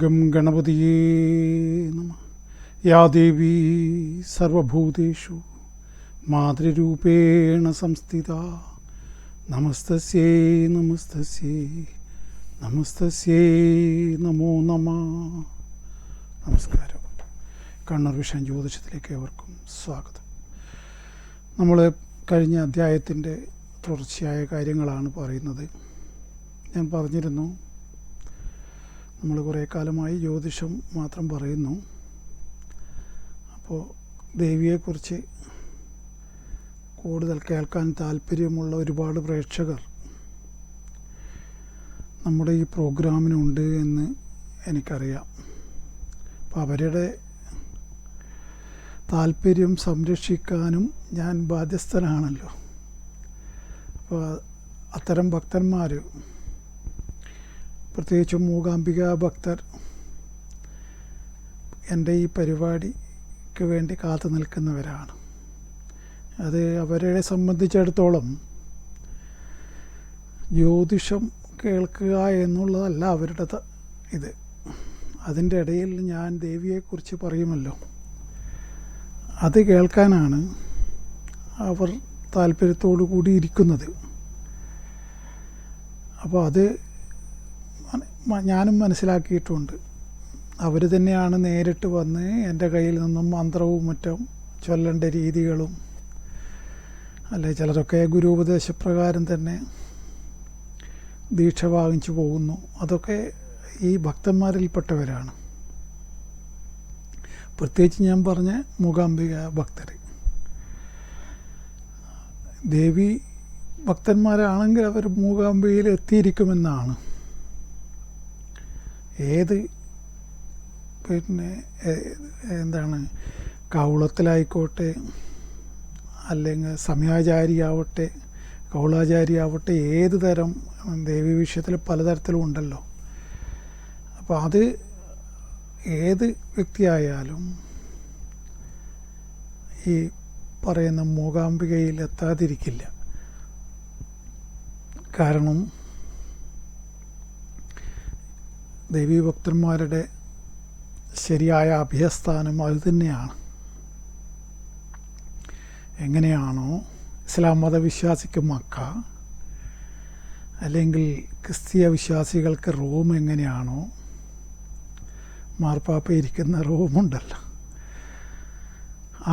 Gum ഗണപതിയേ നമഃ. യാ ദേവീ സർവഭൂതേഷു മാതൃരൂപേണ സംസ്ഥിത നമസ്തസ്യൈ നമസ്തസ്യൈ നമസ്തസ്യൈ നമോ നമഃ. നമസ്കാരം. കണ്ണൂർ വിഷൻ ജ്യോതിഷത്തിലേക്ക് ഏവർക്കും സ്വാഗതം. നമ്മൾ കഴിഞ്ഞ അധ്യായത്തിൻ്റെ തുടർച്ചയായ കാര്യങ്ങളാണ് പറയുന്നത്. ഞാൻ പറഞ്ഞിരുന്നു, നമ്മൾ കുറേ കാലമായി ജ്യോതിഷം മാത്രം പറയുന്നു. അപ്പോൾ ദേവിയെക്കുറിച്ച് കൂടുതൽ കേൾക്കാൻ താല്പര്യമുള്ള ഒരുപാട് പ്രേക്ഷകർ നമ്മുടെ ഈ പ്രോഗ്രാമിനുണ്ട് എന്ന് എനിക്കറിയാം. അപ്പോൾ അവരുടെ താല്പര്യം സംരക്ഷിക്കാനും ഞാൻ ബാധ്യസ്ഥനാണല്ലോ. അപ്പോൾ അത്തരം ഭക്തന്മാർ, പ്രത്യേകിച്ചും മൂകാംബിക ഭക്തർ, എൻ്റെ ഈ പരിപാടിക്ക് വേണ്ടി കാത്തു നിൽക്കുന്നവരാണ്. അത് അവരെ സംബന്ധിച്ചിടത്തോളം ജ്യോതിഷം കേൾക്കുക എന്നുള്ളതല്ല അവരുടെ ഇത്. അതിൻ്റെ ഇടയിൽ ഞാൻ ദേവിയെക്കുറിച്ച് പറയുമല്ലോ, അത് കേൾക്കാനാണ് അവർ താല്പര്യത്തോടു കൂടി ഇരിക്കുന്നത്. അപ്പോൾ അത് ഞാനും മനസ്സിലാക്കിയിട്ടുണ്ട്. അവർ തന്നെയാണ് നേരിട്ട് വന്ന് എൻ്റെ കയ്യിൽ നിന്നും മന്ത്രവും മറ്റും ചൊല്ലേണ്ട രീതികളും, അല്ലെ ചിലരൊക്കെ ഗുരുപദേശപ്രകാരം തന്നെ ദീക്ഷ വാങ്ങിച്ചു പോകുന്നു. അതൊക്കെ ഈ ഭക്തന്മാരിൽപ്പെട്ടവരാണ്. പ്രത്യേകിച്ച് ഞാൻ പറഞ്ഞ മൂകാംബിക ഭക്തർ, ദേവി ഭക്തന്മാരാണെങ്കിൽ അവർ മൂകാംബികയിൽ എത്തിയിരിക്കുമെന്നാണ്. ഏത് എന്താണ് കൗളത്തിലായിക്കോട്ടെ, അല്ലെങ്കിൽ സമയാചാരിയാവട്ടെ, കൗളാചാരിയാവട്ടെ, ഏത് തരം ദേവി വിഷയത്തിൽ പലതരത്തിലും ഉണ്ടല്ലോ. അപ്പോൾ അത് ഏത് വ്യക്തിയായാലും ഈ പറയുന്ന മൂകാംബികയിൽ എത്താതിരിക്കില്ല. കാരണം ദേവീഭക്തന്മാരുടെ ശരിയായ അഭയസ്ഥാനം അത് തന്നെയാണ്. എങ്ങനെയാണോ ഇസ്ലാം മതവിശ്വാസിക്ക് മക്ക, അല്ലെങ്കിൽ ക്രിസ്തീയ വിശ്വാസികൾക്ക് റോം എങ്ങനെയാണോ, മാർപ്പാപ്പ ഇരിക്കുന്ന റോമുണ്ടല്ലോ,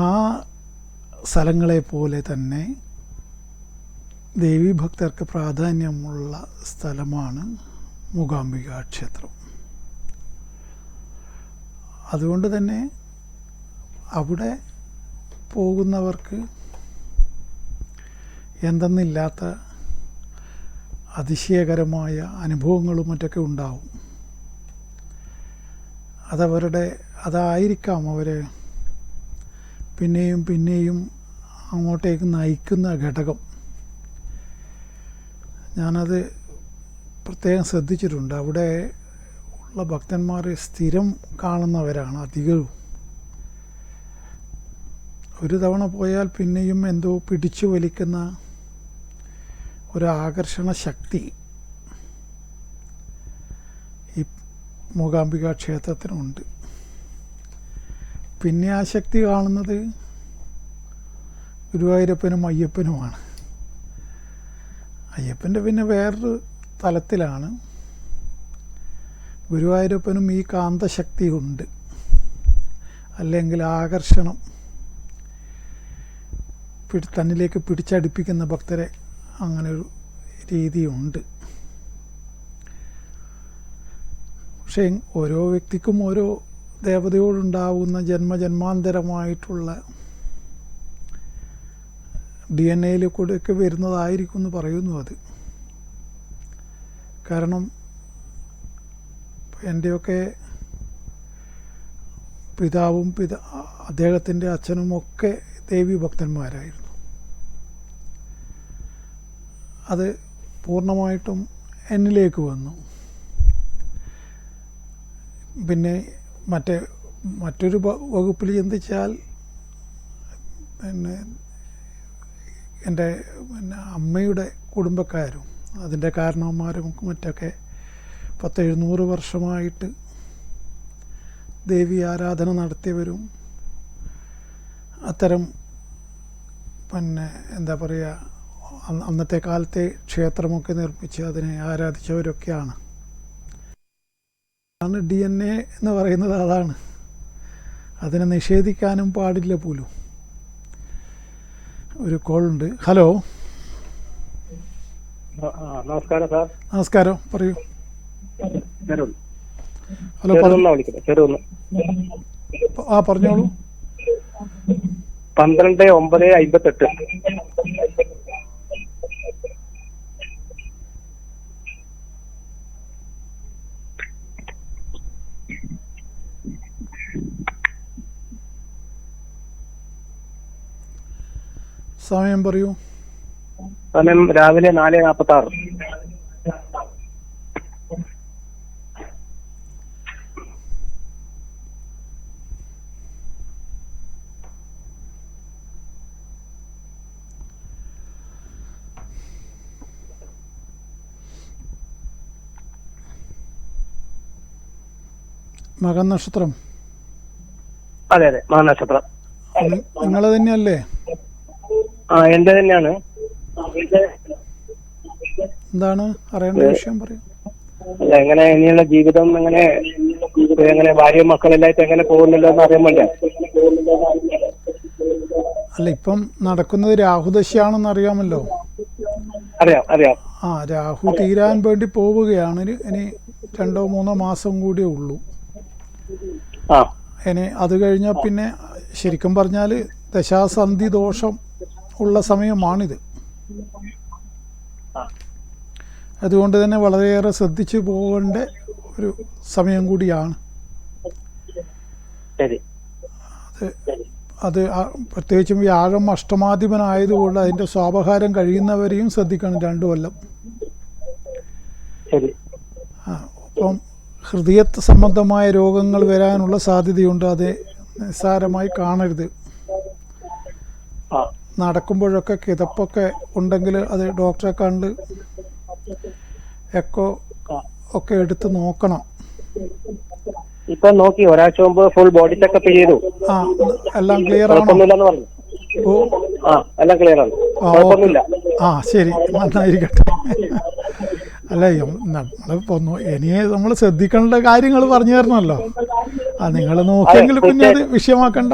ആ സ്ഥലങ്ങളെ പോലെ തന്നെ ദേവീഭക്തർക്ക് പ്രാധാന്യമുള്ള സ്ഥലമാണ് മൂകാംബിക ക്ഷേത്രം. അതുകൊണ്ട് തന്നെ അവിടെ പോകുന്നവർക്ക് എന്തെന്നില്ലാത്ത അതിശയകരമായ അനുഭവങ്ങളും മറ്റൊക്കെ ഉണ്ടാവും. അതായിരിക്കാം അവരെ പിന്നെയും പിന്നെയും അങ്ങോട്ടേക്ക് നയിക്കുന്ന ഘടകം. ഞാനത് പ്രത്യേകം ശ്രദ്ധിച്ചിട്ടുണ്ട്. അവിടെ ഉള്ള ഭക്തന്മാർ സ്ഥിരം കാണുന്നവരാണ് അധികവും. ഒരു തവണ പോയാൽ പിന്നെയും എന്തോ പിടിച്ചു വലിക്കുന്ന ഒരു ആകർഷണ ശക്തി ഈ മൂകാംബിക ക്ഷേത്രത്തിനുണ്ട്. പിന്നെ ആ ശക്തി കാണുന്നത് ഗുരുവായൂരപ്പനും അയ്യപ്പനുമാണ്. അയ്യപ്പൻ്റെ പിന്നെ വേറൊരു തലത്തിലാണ്. ഗുരുവായൂരപ്പനും ഈ കാന്തശക്തി ഉണ്ട്, അല്ലെങ്കിൽ ആകർഷണം, തന്നിലേക്ക് പിടിച്ചടുപ്പിക്കുന്ന ഭക്തരെ അങ്ങനൊരു രീതിയുണ്ട്. പക്ഷേ ഓരോ വ്യക്തിക്കും ഓരോ ദേവതയോടുണ്ടാവുന്ന ജന്മജന്മാന്തരമായിട്ടുള്ള DNA കൂടെയൊക്കെ വരുന്നതായിരിക്കും എന്ന് പറയുന്നു. അത് കാരണം എൻ്റെയൊക്കെ പിതാവും അദ്ദേഹത്തിൻ്റെ അച്ഛനുമൊക്കെ ദേവി ഭക്തന്മാരായിരുന്നു. അത് പൂർണ്ണമായിട്ടും എന്നിലേക്ക് വന്നു. പിന്നെ മറ്റൊരു വകുപ്പിൽ ചിന്തിച്ചാൽ പിന്നെ എൻ്റെ അമ്മയുടെ കുടുംബക്കാരും അതിൻ്റെ കാരണവന്മാരും മറ്റൊക്കെ 10-700 വർഷമായിട്ട് ദേവി ആരാധന നടത്തിയവരും അത്തരം എന്താ പറയുക, അന്നത്തെ കാലത്തെ ക്ഷേത്രമൊക്കെ നിർമ്മിച്ച് അതിനെ ആരാധിച്ചവരൊക്കെയാണ്. DNA എന്ന് പറയുന്നത് അതാണ്. അതിനെ നിഷേധിക്കാനും പാടില്ല പോലും. ഒരു കോളുണ്ട്. ഹലോ, നമസ്കാരം സാർ. നമസ്കാരം, പറയൂ. ഹലോ, പറഞ്ഞോളൂ. 12/9/58. സമയം പറയൂ. സമയം രാവിലെ 4:46. മകൻ നക്ഷത്രം. അതെ അതെ, മകനക്ഷത്രം. നിങ്ങൾ തന്നെയല്ലേ? എന്റെ തന്നെയാണ്. എന്താണ് അറിയേണ്ട വിഷയം? പറയൂ. അല്ല, എങ്ങനെ ഇനിയുള്ള ജീവിതം എങ്ങനെ ഭാര്യയും മക്കളെല്ലായിട്ട് എങ്ങനെ പോകുന്നില്ലോ എന്ന് അറിയാൻ വേണ്ടി. അല്ല, ഇപ്പം നടക്കുന്നത് രാഹുദശയാണെന്ന് അറിയാമല്ലോ. അറിയാം അറിയാം. രാഹു തീരാൻ വേണ്ടി പോവുകയാണ്. ഇനി 2-3 മാസം കൂടിയേ ഉള്ളൂ. ഇനി അത് കഴിഞ്ഞാൽ പിന്നെ ശരിക്കും പറഞ്ഞാൽ ദശാസന്ധി ദോഷം ഉള്ള സമയമാണിത്. അതുകൊണ്ട് തന്നെ വളരെയേറെ ശ്രദ്ധിച്ചു പോകേണ്ട ഒരു സമയം കൂടിയാണ്. അത് പ്രത്യേകിച്ചും വ്യാഴം അഷ്ടമാധിപനായതുകൊണ്ട് അതിൻ്റെ സ്വാപഹാരം കഴിയുന്നവരെയും ശ്രദ്ധിക്കണം. 2 കൊല്ലം. അപ്പം ഹൃദയ സംബന്ധമായ രോഗങ്ങൾ വരാനുള്ള സാധ്യതയുണ്ട്. അത് നിസ്സാരമായി കാണരുത്. നടക്കുമ്പോഴൊക്കെ കിതപ്പൊക്കെ ഉണ്ടെങ്കിൽ അത് ഡോക്ടറെ കണ്ട് എക്കോ ഒക്കെ എടുത്ത് നോക്കണം. ഇപ്പൊ നോക്കി, ഒരാഴ്ച മുമ്പ് ഫുൾ ബോഡി ചെക്കപ്പ് ചെയ്തു. എല്ലാം ക്ലിയർ ആണോ? എല്ലാം ക്ലിയർ ആണ്. ശരി, നന്നായിരിക്കട്ടെ. അല്ല, നമ്മളിപ്പോ ഇനി നമ്മൾ ശ്രദ്ധിക്കേണ്ട കാര്യങ്ങൾ പറഞ്ഞു തരണമല്ലോ. നിങ്ങൾ നോക്കിയെങ്കിൽ പിന്നെ അത് വിഷയമാക്കണ്ട.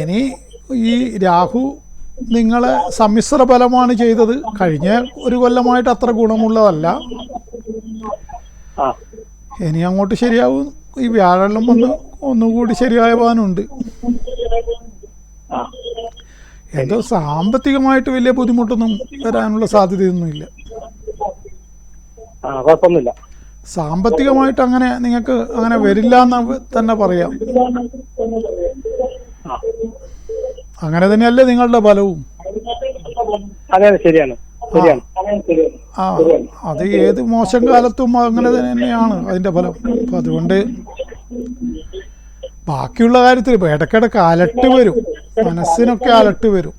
ഇനി ഈ രാഹു നിങ്ങളെ സമ്മിശ്ര ഫലമാണ് ചെയ്തത്. കഴിഞ്ഞ 1 കൊല്ലമായിട്ട് അത്ര ഗുണമുള്ളതല്ല. ഇനി അങ്ങോട്ട് ശരിയാവും. ഈ വ്യാഴം ഒന്നുകൂടി ശരിയാവാനുണ്ട്. എന്തോ സാമ്പത്തികമായിട്ട് വലിയ ബുദ്ധിമുട്ടൊന്നും വരാനുള്ള സാധ്യതയൊന്നുമില്ല. സാമ്പത്തികമായിട്ട് അങ്ങനെ നിങ്ങൾക്ക് അങ്ങനെ വരില്ല എന്ന് തന്നെ പറയാം. അങ്ങനെ തന്നെയല്ലേ നിങ്ങളുടെ ബലവും. അത് ഏത് മോശം കാലത്തും അങ്ങനെ തന്നെയാണ് അതിന്റെ ഫലം. അപ്പൊ അതുകൊണ്ട് ബാക്കിയുള്ള കാര്യത്തിൽ ഇടയ്ക്കിടയ്ക്ക് അലട്ട് വരും, മനസ്സിനൊക്കെ അലട്ട് വരും.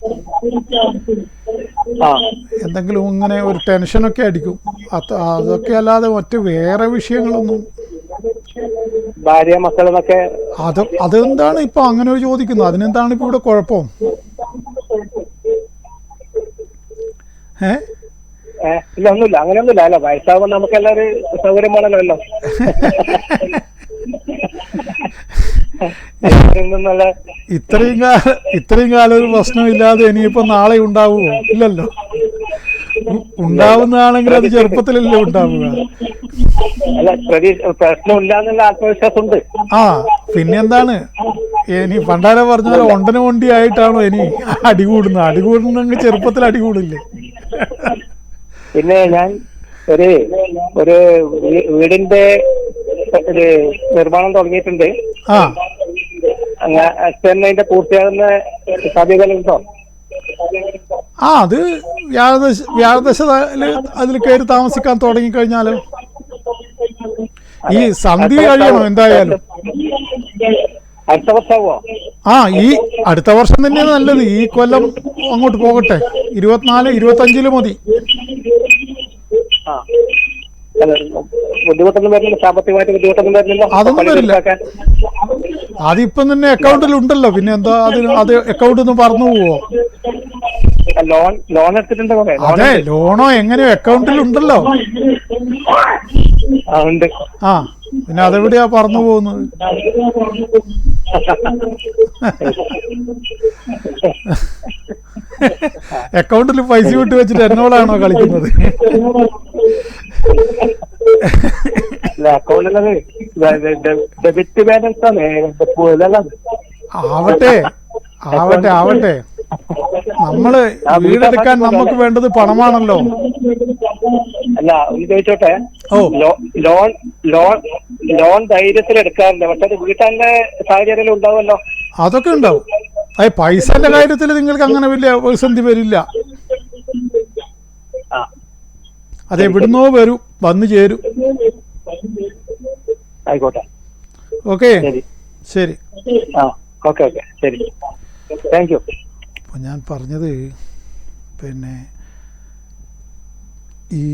എന്തെങ്കിലും ഇങ്ങനെ ഒരു ടെൻഷനൊക്കെ അടിക്കും. അതൊക്കെ അല്ലാതെ മറ്റ് വേറെ വിഷയങ്ങളൊന്നും. ഭാര്യ മക്കളെന്നൊക്കെ അതെന്താണ് ഇപ്പൊ അങ്ങനെ ഒരു ചോദിക്കുന്നത്? അതിനെന്താണ് ഇപ്പൊ ഇവിടെ കുഴപ്പം? ഇല്ല, ഒന്നുമില്ല, അങ്ങനെയൊന്നുമില്ല. അല്ല, വയസ്സാവുമ്പോൾ നമുക്ക് എല്ലാവരും സൗകര്യമാണല്ലോ. ഇത്രയും കാലം ഒരു പ്രശ്നമില്ലാതെ ഇനിയിപ്പോ നാളെ ഉണ്ടാവുമോ? ഇല്ലല്ലോ. ഉണ്ടാവുന്നതാണെങ്കിൽ അത് ചെറുപ്പത്തിലല്ലേ ഉണ്ടാവുക. പ്രശ്നമില്ലാന്നുള്ള ആത്മവിശ്വാസമുണ്ട്. പിന്നെന്താണ്? ഇനി പണ്ടാരെ പറഞ്ഞാൽ ഒണ്ടന വണ്ടിയായിട്ടാണോ ഇനി അടികൂടുന്നത്? അടികൂടുന്നെങ്കിൽ ചെറുപ്പത്തിൽ അടികൂടില്ലേ? പിന്നെ ഞാൻ ഒരു വീടിന്റെ നിർമ്മാണം തുടങ്ങിയിട്ടുണ്ട്. അതിന്റെ പൂർത്തിയാകുന്ന സാധ്യതകളുണ്ടോ? അത് വ്യാഴദശ അതിൽ കയറി താമസിക്കാൻ തുടങ്ങിക്കഴിഞ്ഞാലോ? ഈ സന്ധി കഴിയണം എന്തായാലും. അടുത്ത വർഷമാവോ? ഈ അടുത്ത വർഷം തന്നെയാണ് നല്ലത്. ഈ കൊല്ലം അങ്ങോട്ട് പോകട്ടെ. 24-25 മതി. അല്ല, ബുദ്ധിമുട്ടൊന്നും വരുന്നില്ല, സാമ്പത്തികമായിട്ട് ബുദ്ധിമുട്ടൊന്നും വരുന്നില്ല? അതൊന്നും പണി വരില്ല. തീർപ്പാക്കാൻ അതിപ്പം തന്നെ അക്കൗണ്ടിൽ ഉണ്ടല്ലോ, പിന്നെ എന്താ അത് അക്കൗണ്ടിൽ നിന്ന് പറന്നു പോവോ? ലോൺ എടുത്തിട്ടുണ്ട് കുറെ. അതെ, ലോണോ എങ്ങനെയോ അക്കൗണ്ടിൽ ഉണ്ടല്ലോ. ഉണ്ട്. ആ, പിന്നെ അതെവിടെയാ പറന്നു പോകുന്നത്? അക്കൗണ്ടിൽ പൈസ വിട്ട് വെച്ചിട്ട് എന്നോടാണോ കളിക്കുന്നത്? അക്കൗണ്ടിലത് ഡെബിറ്റ് ബാലൻസ് ആണ്. ആവട്ടെ ആവട്ടെ ആവട്ടെ, നമ്മള് വീടെടുക്കാൻ നമുക്ക് വേണ്ടത് പണമാണല്ലോ. അല്ല, ഒന്ന് ചോദിച്ചോട്ടെ, ഓ, ലോൺ ലോൺ ലോൺ ധൈര്യത്തിൽ എടുക്കാറുണ്ട്, പക്ഷെ അത് വീട്ടാന്റെ സാഹചര്യം ഉണ്ടാവുമല്ലോ. അതൊക്കെ ഉണ്ടാവും. അതെ, പൈസന്റെ കാര്യത്തിൽ നിങ്ങൾക്ക് അങ്ങനെ വലിയ പ്രതിസന്ധി വരില്ല. അതെവിടുന്നോ വരും, വന്നു ചേരും. ആയിക്കോട്ടെ, ഓക്കെ, ശരി. ആ, ഓക്കെ ഓക്കെ, ശരി, താങ്ക് യു. അപ്പോൾ ഞാൻ പറഞ്ഞത്, പിന്നെ ഈ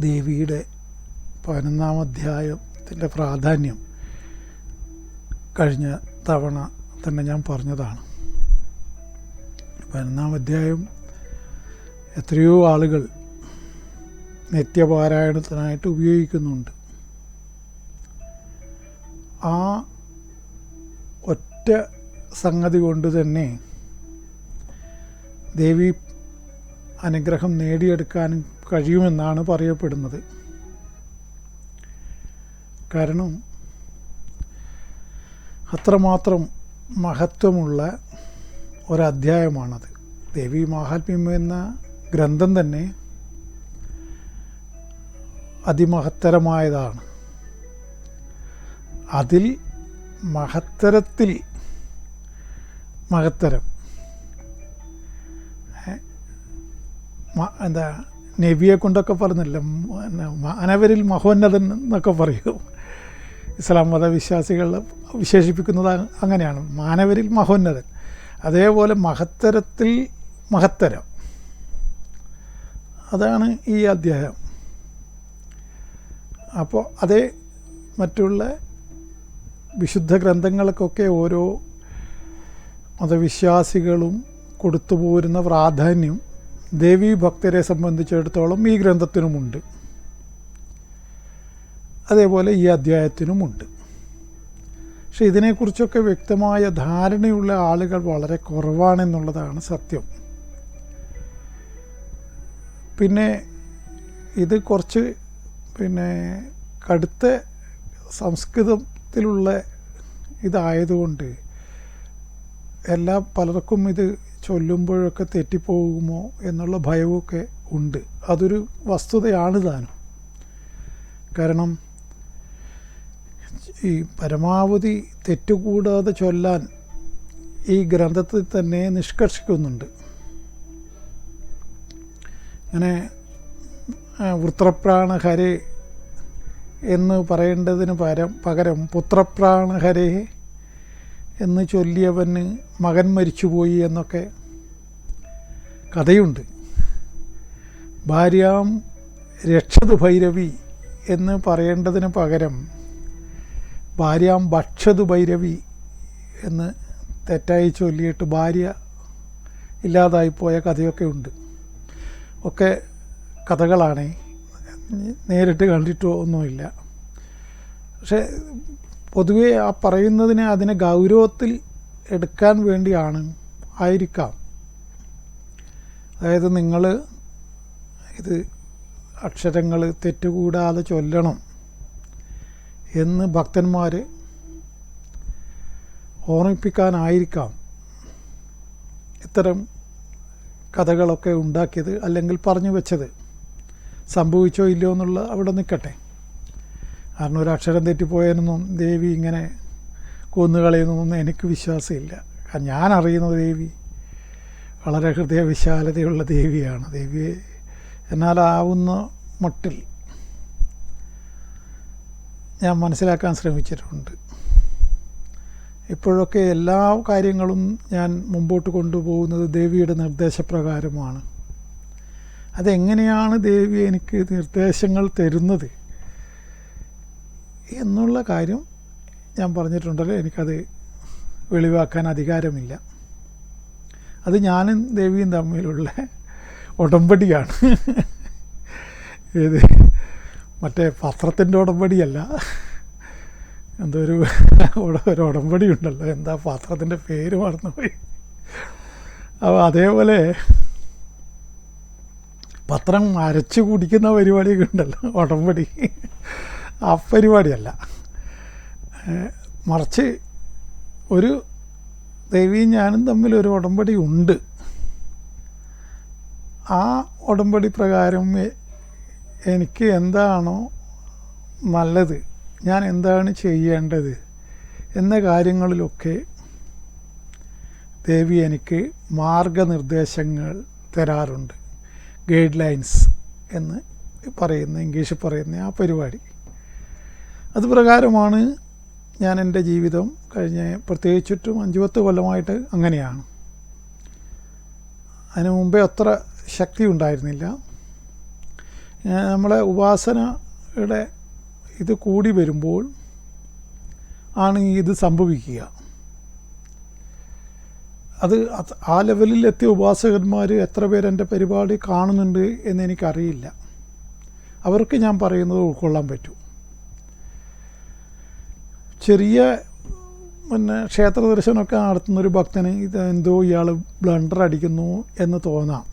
ദേവിയുടെ 11-ാം അധ്യായത്തിൻ്റെ പ്രാധാന്യം കഴിഞ്ഞ തവണ തന്നെ ഞാൻ പറഞ്ഞതാണ്. 11-ാം അധ്യായം എത്രയോ ആളുകൾ നിത്യപാരായണത്തിനായിട്ട് ഉപയോഗിക്കുന്നുണ്ട്. ആ ഒറ്റ സംഗതി കൊണ്ട് തന്നെ ദേവി അനുഗ്രഹം നേടിയെടുക്കാനും കഴിയുമെന്നാണ് പറയപ്പെടുന്നത്. കാരണം അത്രമാത്രം മഹത്വമുള്ള ഒരധ്യായമാണത്. ദേവി മാഹാത്മ്യം എന്ന ഗ്രന്ഥം തന്നെ അതിമഹത്തരമായതാണ്. അതിൽ മഹത്തരത്തിൽ മഹത്തരം, എന്താ നബിയെ കൊണ്ടൊക്കെ പറഞ്ഞില്ല, മാനവരിൽ മഹോന്നതൻ എന്നൊക്കെ പറയും. ഇസ്ലാം മതവിശ്വാസികൾ വിശേഷിപ്പിക്കുന്നത് അങ്ങനെയാണ്, മാനവരിൽ മഹോന്നതൻ. അതേപോലെ മഹത്തരത്തിൽ മഹത്തരം, അതാണ് ഈ അധ്യായം. അപ്പോൾ അതേ മറ്റുള്ള വിശുദ്ധ ഗ്രന്ഥങ്ങൾക്കൊക്കെ ഓരോ മതവിശ്വാസികളും കൊടുത്തു പോരുന്ന പ്രാധാന്യം ദേവീ ഭക്തരെ സംബന്ധിച്ചിടത്തോളം ഈ ഗ്രന്ഥത്തിനുമുണ്ട്, അതേപോലെ ഈ അധ്യായത്തിനുമുണ്ട്. പക്ഷെ ഇതിനെക്കുറിച്ചൊക്കെ വ്യക്തമായ ധാരണയുള്ള ആളുകൾ വളരെ കുറവാണെന്നുള്ളതാണ് സത്യം. പിന്നെ ഇത് കുറച്ച് കടുത്ത സംസ്കൃതത്തിലുള്ള ഇതായതുകൊണ്ട് പലർക്കും ഇത് ചൊല്ലുമ്പോഴൊക്കെ തെറ്റിപ്പോകുമോ എന്നുള്ള ഭയമൊക്കെ ഉണ്ട്. അതൊരു വസ്തുതയാണ് താനും. കാരണം ഈ പരമാവധി തെറ്റുകൂടാതെ ചൊല്ലാൻ ഈ ഗ്രന്ഥത്തിൽ തന്നെ നിഷ്കർഷിക്കുന്നുണ്ട്. അങ്ങനെ വൃത്രപ്രാണഹരേ എന്ന് പറയേണ്ടതിന് പകരം പുത്രപ്രാണഹരേ എന്ന് ചൊല്ലിയവന് മകൻ മരിച്ചുപോയി എന്നൊക്കെ കഥയുണ്ട്. ഭാര്യാം രക്ഷതു ഭൈരവി എന്ന് പറയേണ്ടതിന് പകരം ഭാര്യാം ഭക്ഷതു ഭൈരവി എന്ന് തെറ്റായി ചൊല്ലിയിട്ട് ഭാര്യ ഇല്ലാതായിപ്പോയ കഥയൊക്കെ ഉണ്ട്. ഒക്കെ കഥകളാണ്, നേരിട്ട് കണ്ടിട്ടോ ഒന്നുമില്ല. പക്ഷെ പൊതുവെ ആ പറയുന്നതിനെ അതിനെ ഗൗരവത്തിൽ എടുക്കാൻ വേണ്ടിയാണ് ആയിരിക്കാം. അതായത് നിങ്ങൾ ഇത് അക്ഷരങ്ങൾ തെറ്റുകൂടാതെ ചൊല്ലണം എന്ന് ഭക്തന്മാർ ഓർമ്മിപ്പിക്കാനായിരിക്കാം ഇത്തരം കഥകളൊക്കെ ഉണ്ടാക്കിയത്, അല്ലെങ്കിൽ പറഞ്ഞു വെച്ചത്. സംഭവിച്ചോ ഇല്ലയോ എന്നുള്ള അവിടെ നിൽക്കട്ടെ. കാരണം ഒരു അക്ഷരം തെറ്റിപ്പോയതിനൊന്നും ദേവി ഇങ്ങനെ കൊന്നുകളയുന്നൊന്നും എനിക്ക് വിശ്വാസമില്ല. ഞാൻ അറിയുന്ന ദേവി വളരെ ഹൃദയവിശാലതയുള്ള ദേവിയാണ്. ദേവിയെ എന്നാലാവുന്ന മട്ടിൽ ഞാൻ മനസ്സിലാക്കാൻ ശ്രമിച്ചിട്ടുണ്ട്. ഇപ്പോഴൊക്കെ എല്ലാ കാര്യങ്ങളും ഞാൻ മുമ്പോട്ട് കൊണ്ടുപോകുന്നത് ദേവിയുടെ നിർദ്ദേശപ്രകാരമാണ്. അതെങ്ങനെയാണ് ദേവി എനിക്ക് നിർദ്ദേശങ്ങൾ തരുന്നത് എന്നുള്ള കാര്യം ഞാൻ പറഞ്ഞിട്ടുണ്ടല്ലോ, എനിക്കത് വെളിവാക്കാൻ അധികാരമില്ല. അത് ഞാനും ദേവിയും തമ്മിലുള്ള ഉടമ്പടിയാണ്. ഏത് മറ്റേ പത്രത്തിൻ്റെ ഉടമ്പടിയല്ല, എന്തോ ഒരു ഉടമ്പടി ഉണ്ടല്ലോ, എന്താ പത്രത്തിൻ്റെ പേര് മറന്നുപോയി. അപ്പോൾ അതേപോലെ പത്രം അരച്ച് കുടിക്കുന്ന പരിപാടിയൊക്കെ ഉണ്ടല്ലോ, ഉടമ്പടി. ആ പരിപാടിയല്ല, മറിച്ച് ഒരു ദേവിയും ഞാനും തമ്മിൽ ഒരു ഉടമ്പടി ഉണ്ട്. ആ ഉടമ്പടി പ്രകാരം എനിക്ക് എന്താണോ നല്ലത്, ഞാൻ എന്താണ് ചെയ്യേണ്ടത് എന്ന കാര്യങ്ങളിലൊക്കെ ദേവി എനിക്ക് മാർഗനിർദ്ദേശങ്ങൾ തരാറുണ്ട്. ഗൈഡ് ലൈൻസ് എന്ന് പറയുന്ന, ഇംഗ്ലീഷിൽ പറയുന്ന ആ പരിപാടി. അത് പ്രകാരമാണ് ഞാൻ എൻ്റെ ജീവിതം കഴിഞ്ഞ പ്രത്യേകിച്ചിട്ടും 5-10 കൊല്ലമായിട്ട് അങ്ങനെയാണ്. അതിന് മുമ്പേ അത്ര ശക്തി ഉണ്ടായിരുന്നില്ല. നമ്മളെ ഉപാസനയുടെ ഇത് കൂടി വരുമ്പോൾ ആണ് ഇത് സംഭവിക്കുക. അത് ആ ലെവലിൽ എത്തിയ ഉപാസകന്മാർ എത്ര പേര് എൻ്റെ പരിപാടി കാണുന്നുണ്ട് എന്നെനിക്കറിയില്ല. അവർക്ക് ഞാൻ പറയുന്നത് ഉൾക്കൊള്ളാൻ പറ്റും. ചെറിയ ക്ഷേത്ര ദർശനമൊക്കെ നടത്തുന്നൊരു ഭക്തന് ഇതെന്തോ ഇയാൾ ബ്ലണ്ടർ അടിക്കുന്നു എന്ന് തോന്നാം.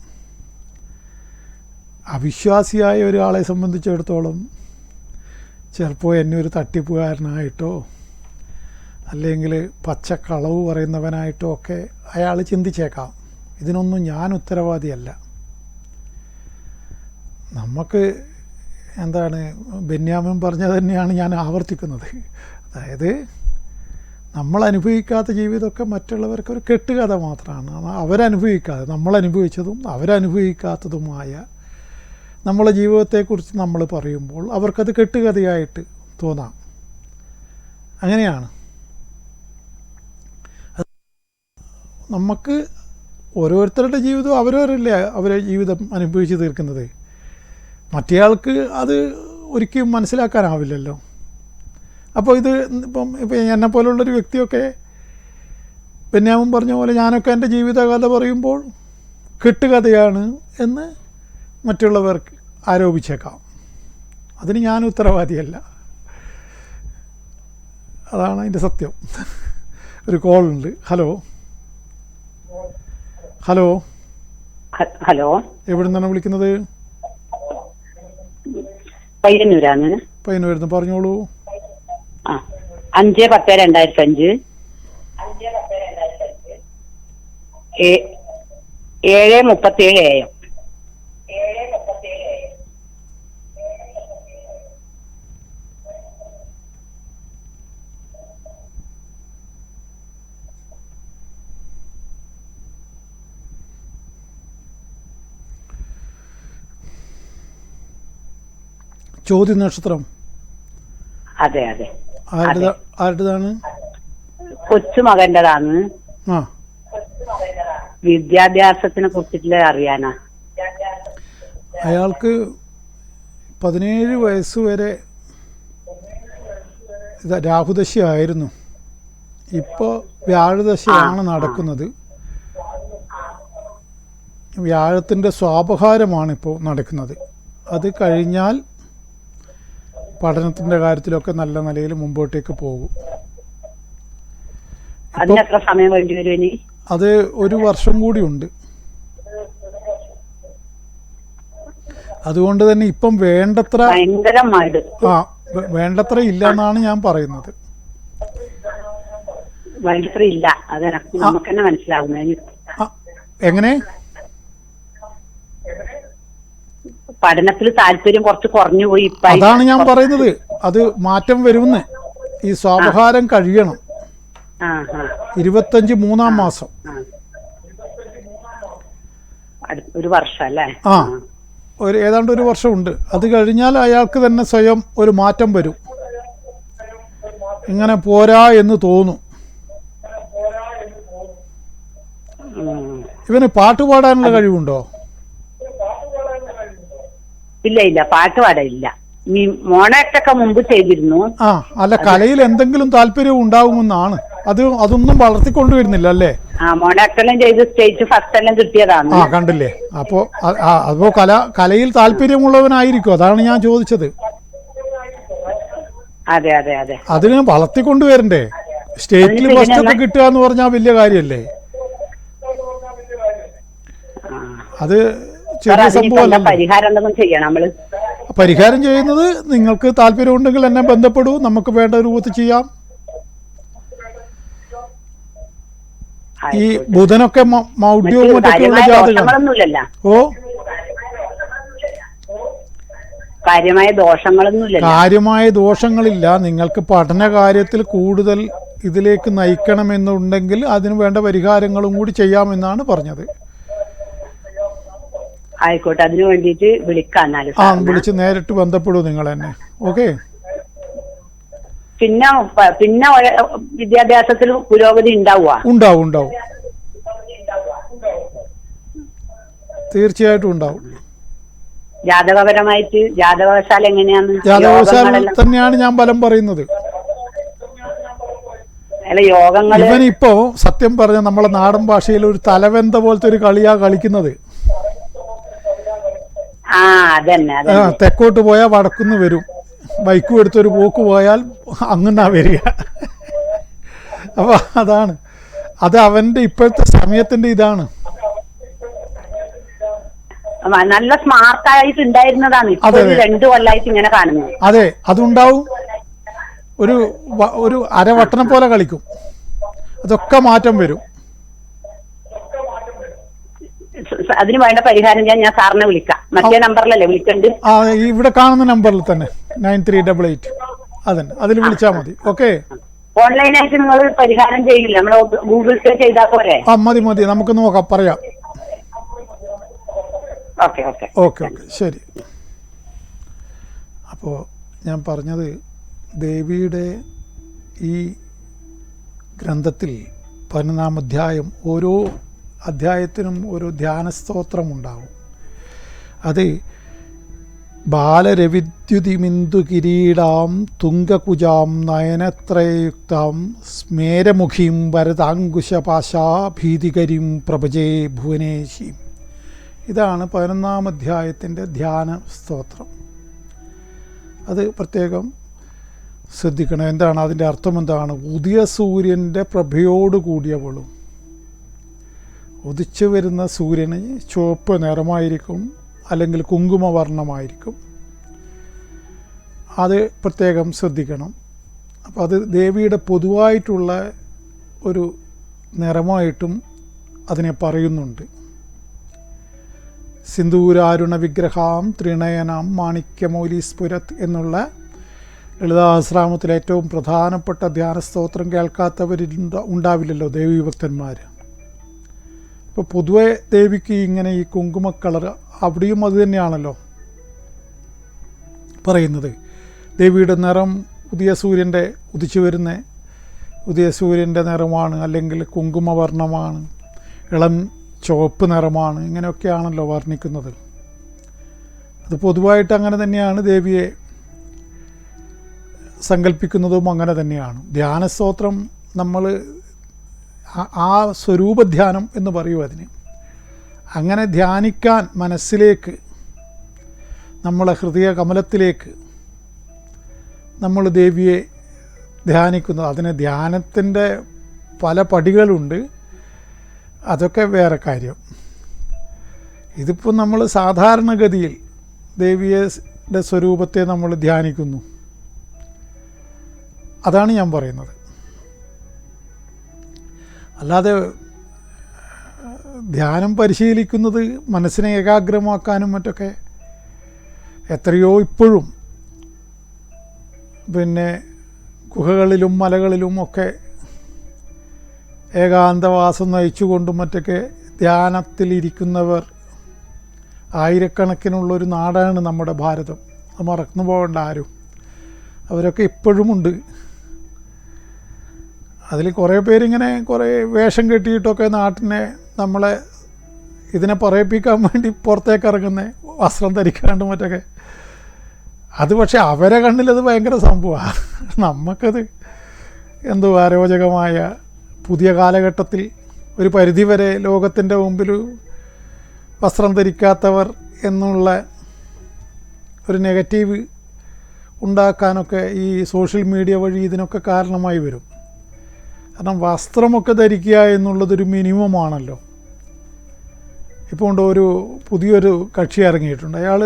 അവിശ്വാസിയായ ഒരാളെ സംബന്ധിച്ചിടത്തോളം ചിലപ്പോൾ എന്നെ ഒരു തട്ടിപ്പുകാരനായിട്ടോ അല്ലെങ്കിൽ പച്ചക്കളവ് പറയുന്നവനായിട്ടോ ഒക്കെ അയാൾ ചിന്തിച്ചേക്കാം. ഇതിനൊന്നും ഞാൻ ഉത്തരവാദിയല്ല. നമുക്ക് എന്താണ് ബെന്യാമിൻ പറഞ്ഞത് തന്നെയാണ് ഞാൻ ആവർത്തിക്കുന്നത്. അതായത് നമ്മൾ അനുഭവിക്കാത്ത ജീവിതമൊക്കെ മറ്റുള്ളവർക്കൊരു കെട്ടുകഥ മാത്രമാണ്. അവരനുഭവിക്കാതെ, നമ്മളനുഭവിച്ചതും അവരനുഭവിക്കാത്തതുമായ നമ്മളെ ജീവിതത്തെക്കുറിച്ച് നമ്മൾ പറയുമ്പോൾ അവർക്കത് കെട്ടുകഥയായിട്ട് തോന്നാം. അങ്ങനെയാണ് നമുക്ക് ഓരോരുത്തരുടെ ജീവിതവും അവരവരല്ലേ അവരെ ജീവിതം അനുഭവിച്ച് തീർക്കുന്നത്. മറ്റേയാൾക്ക് അത് ഒരിക്കലും മനസ്സിലാക്കാനാവില്ലല്ലോ. അപ്പോൾ ഇപ്പം എന്നെപ്പോലുള്ളൊരു വ്യക്തിയൊക്കെ ബെന്യാമിൻ പറഞ്ഞ പോലെ ഞാനൊക്കെ എൻ്റെ ജീവിതകഥ പറയുമ്പോൾ കെട്ടുകഥയാണ് എന്ന് മറ്റുള്ളവർക്ക് ആരോപിച്ചേക്കാം. അതിന് ഞാൻ ഉത്തരവാദിയല്ല. അതാണ് അതിൻ്റെ സത്യം. ഒരു കോളുണ്ട്. ഹലോ ഹലോ ഹലോ, എവിടെ നിന്നാണ് വിളിക്കുന്നത്? പയ്യന്നൂരാണ്. പയ്യന്നൂരിന്ന് പറഞ്ഞോളൂ. 5/10/2005 7:37 AM. ചോദ്യ നക്ഷത്രം അതെ അതെ. ആരുടേതാണ്? കൊച്ചുമകൻ്റെതാണ്. ആ, വിദ്യാഭ്യാസത്തിനെ കുറിച്ചിട്ട് അറിയാനാ. അയാൾക്ക് 17 വയസ്സ് വരെ രാഹുദശയായിരുന്നു. ഇപ്പോൾ വ്യാഴദശയാണ് നടക്കുന്നത്. വ്യാഴത്തിൻ്റെ സ്വാപഹാരമാണ് ഇപ്പോൾ നടക്കുന്നത്. അത് കഴിഞ്ഞാൽ പഠനത്തിൻ്റെ കാര്യത്തിലൊക്കെ നല്ല നിലയിൽ മുമ്പോട്ടേക്ക് പോകും. അതിനെത്ര സമയം വേണ്ടി വരും ഇനി? അത് 1 വർഷം കൂടിയുണ്ട്. അതുകൊണ്ട് തന്നെ ഇപ്പം വേണ്ടത്ര വേണ്ടത്ര ഇല്ല എന്നാണ് ഞാൻ പറയുന്നത്. വേണ്ടത്ര ഇല്ല, അതെ, നമുക്ക് തന്നെ മനസ്സിലാവുന്നത്. എങ്ങനെ? പഠനത്തിൽ താല്പര്യം കുറച്ച് കുറഞ്ഞു പോയി. അതാണ് ഞാൻ പറയുന്നത്. അത് മാറ്റം വരുമെന്ന്. ഈ സ്വാപഹാരം കഴിയണം. 25 3-ാം മാസം. ഒരു വർഷം അല്ലേ? ഏതാണ്ട് 1 വർഷമുണ്ട്. അത് കഴിഞ്ഞാൽ അയാൾക്ക് തന്നെ സ്വയം ഒരു മാറ്റം വരും. ഇങ്ങനെ പോരാ എന്ന് തോന്നും. ഇവന് പാട്ട് പാടാനുള്ള കഴിവുണ്ടോ? ഇല്ല പാട്ട് പാടില്ല. ഈ മോണാക്ടൊക്കെ മുമ്പ് ചെയ്തിരുന്നു. ആ അല്ല, കലയിൽ എന്തെങ്കിലും താല്പര്യം ഉണ്ടാവുമെന്നാണ്. അതൊന്നും വളർത്തിക്കൊണ്ടുവരുന്നില്ല അല്ലേ? മോണാക്ടെല്ലാം ചെയ്ത് സ്റ്റേറ്റ് ഫസ്റ്റ് എല്ലാം കിട്ടിയതാണ്. ആ കണ്ടില്ലേ? അപ്പോ കലയിൽ താല്പര്യമുള്ളവനായിരിക്കും, അതാണ് ഞാൻ ചോദിച്ചത്. അതെ അതെ അതെ. അതിന് വളർത്തിക്കൊണ്ടുവരണ്ടേ? സ്റ്റേറ്റിൽ ഫസ്റ്റ് ഒക്കെ കിട്ടുക എന്ന് പറഞ്ഞാൽ വലിയ കാര്യമല്ലേ? അത് ചെറിയ സംഭവമല്ല. പരിഹാരം ചെയ്യുന്നത് നിങ്ങൾക്ക് താല്പര്യമുണ്ടെങ്കിൽ എന്നെ ബന്ധപ്പെടൂ, നമുക്ക് വേണ്ട രൂപത്തിൽ ചെയ്യാം. ഈ ബുധനൊക്കെ മൗഢ്യവും മറ്റൊക്കെയുള്ള ജാതകമാണ്. ഓ, കാര്യമായ ദോഷങ്ങളില്ല. നിങ്ങൾക്ക് പഠന കാര്യത്തിൽ കൂടുതൽ ഇതിലേക്ക് നയിക്കണമെന്നുണ്ടെങ്കിൽ അതിന് വേണ്ട പരിഹാരങ്ങളും കൂടി ചെയ്യാമെന്നാണ് പറഞ്ഞത്. ആയിക്കോട്ടെ, അതിനു വേണ്ടിയിട്ട് വിളിക്കാം. വിളിച്ച് നേരിട്ട് ബന്ധപ്പെടൂ നിങ്ങൾ എന്നെ. ഓക്കെ. പിന്നെ വിദ്യാഭ്യാസത്തിൽ പുരോഗതി ഉണ്ടാവും. തീർച്ചയായിട്ടും ഉണ്ടാവും. ജാതകപരമായിട്ട് ജാതകവശാല എങ്ങനെയാണ്? ജാതകവശാല തന്നെയാണ് ഞാൻ ഫലം പറയുന്നത്. ഇവനിപ്പോ സത്യം പറഞ്ഞ നമ്മളെ നാടൻ ഭാഷയിൽ ഒരു തലവെന്ത പോലത്തെ ഒരു കളിയാ കളിക്കുന്നത്. തെക്കോട്ട് പോയാൽ വടക്കുന്ന് വരും, ബൈക്കും എടുത്തൊരു പോക്ക് പോയാൽ അങ്ങനാ വരിക. അപ്പൊ അതാണ് അത് അവന്റെ ഇപ്പോഴത്തെ സമയത്തിന്റെ ഇതാണ്. നല്ല സ്മാർട്ടായിട്ട് ഉണ്ടായിരുന്നതാണ്. 2 കൊല്ലായിട്ട് ഇങ്ങനെ കാണുന്നത്. അതെ, അതുണ്ടാവും. ഒരു അരവട്ടനെ പോലെ കളിക്കും. അതൊക്കെ മാറ്റം വരും. അതിന് വേണ്ട പരിഹാരം ഞാൻ സാറിനെ വിളിക്കാം. മറ്റേ നമ്പറിലല്ലേ വിളിക്കണ്ട്? ഇവിടെ കാണുന്ന നമ്പറിൽ തന്നെ 9388 അതന്നെ, അതിൽ വിളിച്ചാൽ മതി. ഓക്കെ. ഓൺലൈനായിട്ട് നിങ്ങൾ പരിഹാരം ചെയ്യില്ല? നമ്മൾ ഗൂഗിൾ പേ ചെയ്താൽ പോരെ? മതി, നമുക്ക് നോക്കാം, പറയാം. ഓക്കെ, ശരി. അപ്പോൾ ഞാൻ പറഞ്ഞത്, ദേവിയുടെ ഈ ഗ്രന്ഥത്തിൽ 11-ാം അധ്യായം, ഓരോ അധ്യായത്തിനും ഒരു ധ്യാനസ്തോത്രമുണ്ടാവും. അത് ബാലരവിദ്യുതിമിന്ദു കിരീടാം തുംഗകുജാം നയനത്രയുക്താം സ്മേരമുഖീം വരദാങ്കുശപാശാ ഭീതികരിം പ്രഭജേ ഭുവനേശീം. ഇതാണ് 11-ാം അധ്യായത്തിൻ്റെ ധ്യാന സ്തോത്രം. അത് പ്രത്യേകം ശ്രദ്ധിക്കണം. എന്താണ് അതിൻ്റെ അർത്ഥം? എന്താണ്? ഉദയ സൂര്യൻ്റെ പ്രഭയോട് കൂടിയവളും. ഉദിച്ചു വരുന്ന സൂര്യന് ചുവപ്പ് നിറമായിരിക്കും, അല്ലെങ്കിൽ കുങ്കുമവർണ്ണമായിരിക്കും. അത് പ്രത്യേകം ശ്രദ്ധിക്കണം. അപ്പോൾ അത് ദേവിയുടെ പൊതുവായിട്ടുള്ള ഒരു നിറമായിട്ടും അതിനെ പറയുന്നുണ്ട്. സിന്ദൂരാരുണ വിഗ്രഹാം ത്രിനയനാം മാണിക്യമൗലീസ്ഫുരത് എന്നുള്ള ലളിതാസഹസ്രനാമത്തിലെ ഏറ്റവും പ്രധാനപ്പെട്ട ധ്യാനസ്തോത്രം കേൾക്കാത്തവരുണ്ടാവില്ലല്ലോ ദേവീഭക്തന്മാർ. ഇപ്പോൾ പൊതുവെ ദേവിക്ക് ഇങ്ങനെ ഈ കുങ്കുമ കളർ, അവിടെയും അത് തന്നെയാണല്ലോ പറയുന്നത്. ദേവിയുടെ നിറം ഉദിച്ചു വരുന്ന ഉദയസൂര്യൻ്റെ നിറമാണ്, അല്ലെങ്കിൽ കുങ്കുമവർണ്ണമാണ്, ഇളം ചുവപ്പ് നിറമാണ്, ഇങ്ങനെയൊക്കെയാണല്ലോ വർണ്ണിക്കുന്നത്. അത് പൊതുവായിട്ട് അങ്ങനെ തന്നെയാണ് ദേവിയെ സങ്കല്പിക്കുന്നതും അങ്ങനെ തന്നെയാണ്. ധ്യാനസ്തോത്രം നമ്മൾ ആ സ്വരൂപധ്യാനം എന്ന് പറയും അതിന്. അങ്ങനെ ധ്യാനിക്കാൻ മനസ്സിലേക്ക്, നമ്മളെ ഹൃദയ കമലത്തിലേക്ക് നമ്മൾ ദേവിയെ ധ്യാനിക്കുന്നത്. അതിന് ധ്യാനത്തിൻ്റെ പല പടികളുണ്ട്, അതൊക്കെ വേറെ കാര്യം. ഇതിപ്പോൾ നമ്മൾ സാധാരണഗതിയിൽ ദേവിയുടെ സ്വരൂപത്തെ നമ്മൾ ധ്യാനിക്കുന്നു, അതാണ് ഞാൻ പറയുന്നത്. അല്ലാതെ ധ്യാനം പരിശീലിക്കുന്നത് മനസ്സിനെ ഏകാഗ്രമാക്കാനും മറ്റൊക്കെ എത്രയോ ഇപ്പോഴും ഗുഹകളിലും മലകളിലും ഒക്കെ ഏകാന്തവാസം നയിച്ചുകൊണ്ടും മറ്റൊക്കെ ധ്യാനത്തിലിരിക്കുന്നവർ ആയിരക്കണക്കിനുള്ളൊരു നാടാണ് നമ്മുടെ ഭാരതം. അത് മറന്നു പോകേണ്ട ആരും. അവരൊക്കെ ഇപ്പോഴുമുണ്ട്. അതിൽ കുറേ പേരിങ്ങനെ കുറേ വേഷം കെട്ടിയിട്ടൊക്കെ നാട്ടിനെ, നമ്മളെ ഇതിനെ പറയിപ്പിക്കാൻ വേണ്ടി പുറത്തേക്ക് ഇറങ്ങുന്ന വസ്ത്രം ധരിക്കാണ്ട് മറ്റൊക്കെ. അത് പക്ഷെ അവരെ കണ്ണിലത് ഭയങ്കര സംഭവമാണ്. നമുക്കത് എന്തോ അരോചകമായ പുതിയ കാലഘട്ടത്തിൽ ഒരു പരിധിവരെ ലോകത്തിൻ്റെ മുമ്പിൽ വസ്ത്രം ധരിക്കാത്തവർ എന്നുള്ള ഒരു നെഗറ്റീവ് ഉണ്ടാക്കാനൊക്കെ ഈ സോഷ്യൽ മീഡിയ വഴി ഇതിനൊക്കെ കാരണമായി വരും. കാരണം വസ്ത്രമൊക്കെ ധരിക്കുക എന്നുള്ളതൊരു മിനിമമാണല്ലോ. ഇപ്പോൾ കൊണ്ട് ഒരു പുതിയൊരു കക്ഷി ഇറങ്ങിയിട്ടുണ്ട്. അയാൾ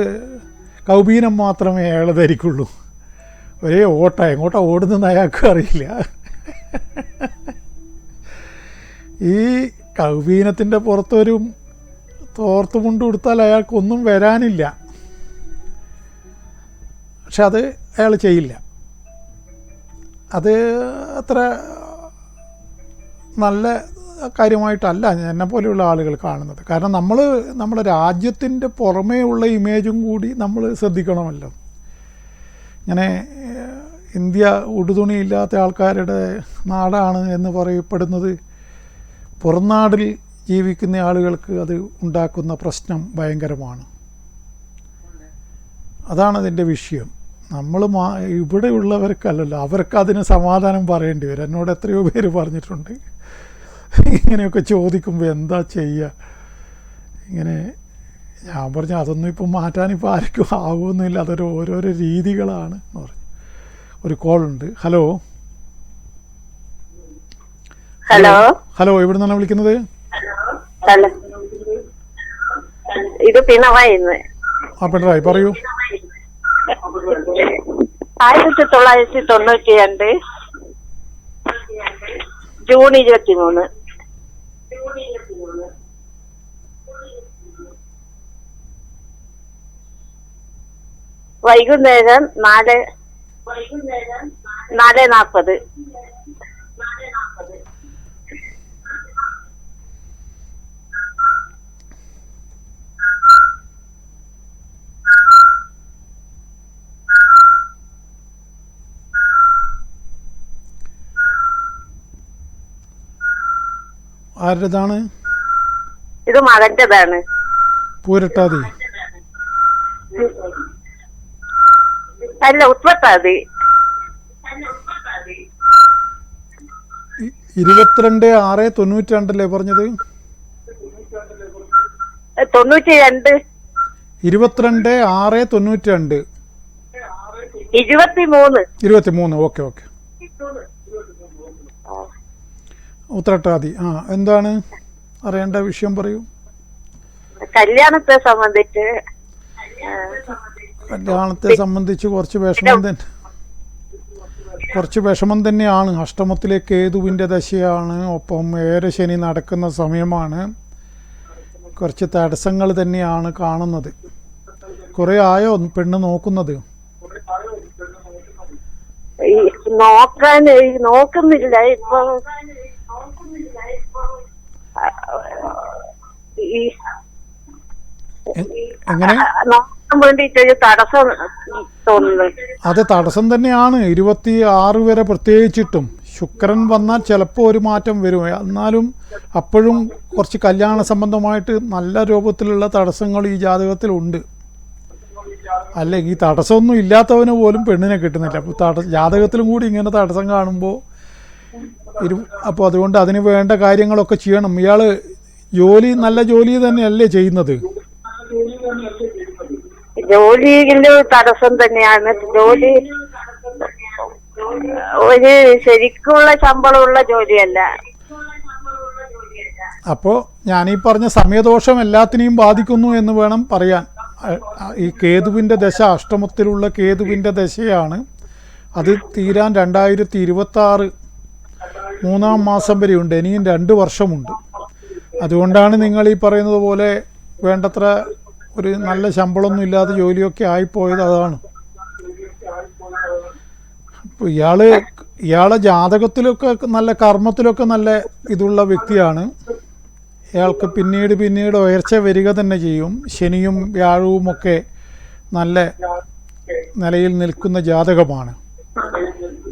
കൗബീനം മാത്രമേ അയാൾ ധരിക്കുള്ളൂ. ഒരേ എങ്ങോട്ടാ ഓടുന്നതെന്ന് അയാൾക്കും അറിയില്ല. ഈ കൗബീനത്തിൻ്റെ പുറത്തൊരു തോർത്ത് മുണ്ട് കൊടുത്താൽ അയാൾക്കൊന്നും വരാനില്ല. പക്ഷെ അത് അയാൾ ചെയ്യില്ല. അത് അത്ര നല്ല കാര്യമായിട്ടല്ല എന്നെ പോലെയുള്ള ആളുകൾ കാണുന്നത്. കാരണം നമ്മുടെ രാജ്യത്തിൻ്റെ പുറമേ ഉള്ള ഇമേജും കൂടി നമ്മൾ ശ്രദ്ധിക്കണമല്ലോ. ഇങ്ങനെ ഇന്ത്യ ഉടുതുണി ഇല്ലാത്ത ആൾക്കാരുടെ നാടാണ് എന്ന് പറയപ്പെടുന്നത് പുറംനാടിൽ ജീവിക്കുന്ന ആളുകൾക്ക് അത് ഉണ്ടാക്കുന്ന പ്രശ്നം ഭയങ്കരമാണ്. അതാണ് അതിൻ്റെ വിഷയം. നമ്മൾ ഇവിടെയുള്ളവർക്കല്ലല്ലോ, അവർക്ക് അതിന് സമാധാനം പറയേണ്ടി വരും. എന്നോട് എത്രയോ പേര് പറഞ്ഞിട്ടുണ്ട് ഇങ്ങനെയൊക്കെ ചോദിക്കുമ്പോൾ എന്താ ചെയ്യുക. ഇങ്ങനെ ഞാൻ പറഞ്ഞു അതൊന്നും ഇപ്പം മാറ്റാനിപ്പോൾ ആർക്കും ആവുമൊന്നുമില്ല, അതൊരു ഓരോരോ രീതികളാണ് എന്ന് പറഞ്ഞു. ഒരു കോളുണ്ട്. ഹലോ ഹലോ ഹലോ എവിടെ നിന്നാണ് വിളിക്കുന്നത്? ഹലോ, ഇത് പിണറായി. ആ പിണറായി പറയൂ. 1992 ജൂൺ 23 വൈകുന്നേരം 4:40. ആരുടേതാണ്? ഇത് മകന്റേതാണ്. പൂരട്ടാതി? അല്ല, ഉത്പത്താതി. 22/6/92 പറഞ്ഞത്? 92. 22/6/92. 23. ഓക്കെ. ഉത്രട്ടാതി. എന്താണ് അറിയേണ്ട വിഷയം പറയൂ. കല്യാണത്തെ സംബന്ധിച്ച് കുറച്ച് വിഷമം തന്നെയാണ്. അഷ്ടമത്തിലെ കേതുവിൻ്റെ ദശയാണ്, ഒപ്പം ഏഴരശനി നടക്കുന്ന സമയമാണ്. കുറച്ച് തടസ്സങ്ങൾ തന്നെയാണ് കാണുന്നത്. കുറേ ആയോ പെണ്ണ് നോക്കുന്നത്? നോക്കുന്നില്ല ഇപ്പൊ. എങ്ങനെ നോക്കാൻ വേണ്ടിട്ടൊരു തടസ്സം തോന്നുന്നു. അത് തടസ്സം തന്നെയാണ്. 26 വരെ പ്രത്യേകിച്ചിട്ടും ശുക്രൻ വന്നാൽ ചിലപ്പോൾ ഒരു മാറ്റം വരും. എന്നാലും അപ്പോഴും കുറച്ച് കല്യാണ സംബന്ധമായിട്ട് നല്ല രൂപത്തിലുള്ള തടസ്സങ്ങൾ ഈ ജാതകത്തിലുണ്ട്. അല്ലെങ്കിൽ തടസ്സമൊന്നും ഇല്ലാത്തവന് പോലും പെണ്ണിനെ കിട്ടുന്നില്ല. അപ്പോൾ ജാതകത്തിലും കൂടി ഇങ്ങനെ തടസ്സം കാണുമ്പോൾ അപ്പോൾ അതുകൊണ്ട് അതിന് വേണ്ട കാര്യങ്ങളൊക്കെ ചെയ്യണം. ഇയാൾ നല്ല ജോലി തന്നെയല്ലേ ചെയ്യുന്നത്? ജോലിയില് തടസ്സം തന്നെയാണ്. ജോലി ഒരു ശരിക്കുള്ള ശമ്പളമുള്ള ജോലിയല്ല. അപ്പോൾ ഞാനീ പറഞ്ഞ സമയദോഷം എല്ലാത്തിനെയും ബാധിക്കുന്നു എന്ന് വേണം പറയാൻ. ഈ കേതുവിൻ്റെ ദശ, അഷ്ടമത്തിലുള്ള കേതുവിൻ്റെ ദശയാണ്. അത് തീരാൻ 2026 3-ാം മാസം വരെയുണ്ട്. ഇനിയും 2 വർഷമുണ്ട്. അതുകൊണ്ടാണ് നിങ്ങൾ ഈ പറയുന്നത് പോലെ വേണ്ടത്ര ഒരു നല്ല ശമ്പളമൊന്നും ഇല്ലാതെ ജോലിയൊക്കെ ആയിപ്പോയത്. അതാണ്. അപ്പോൾ ഇയാളെ ജാതകത്തിലൊക്കെ നല്ല കർമ്മത്തിലൊക്കെ നല്ല ഇതുള്ള വ്യക്തിയാണ്. അയാൾക്ക് പിന്നീട് ഉയർച്ച വരിക തന്നെ ചെയ്യും. ശനിയും വ്യാഴവും ഒക്കെ നല്ല നിലയിൽ നിൽക്കുന്ന ജാതകമാണ്.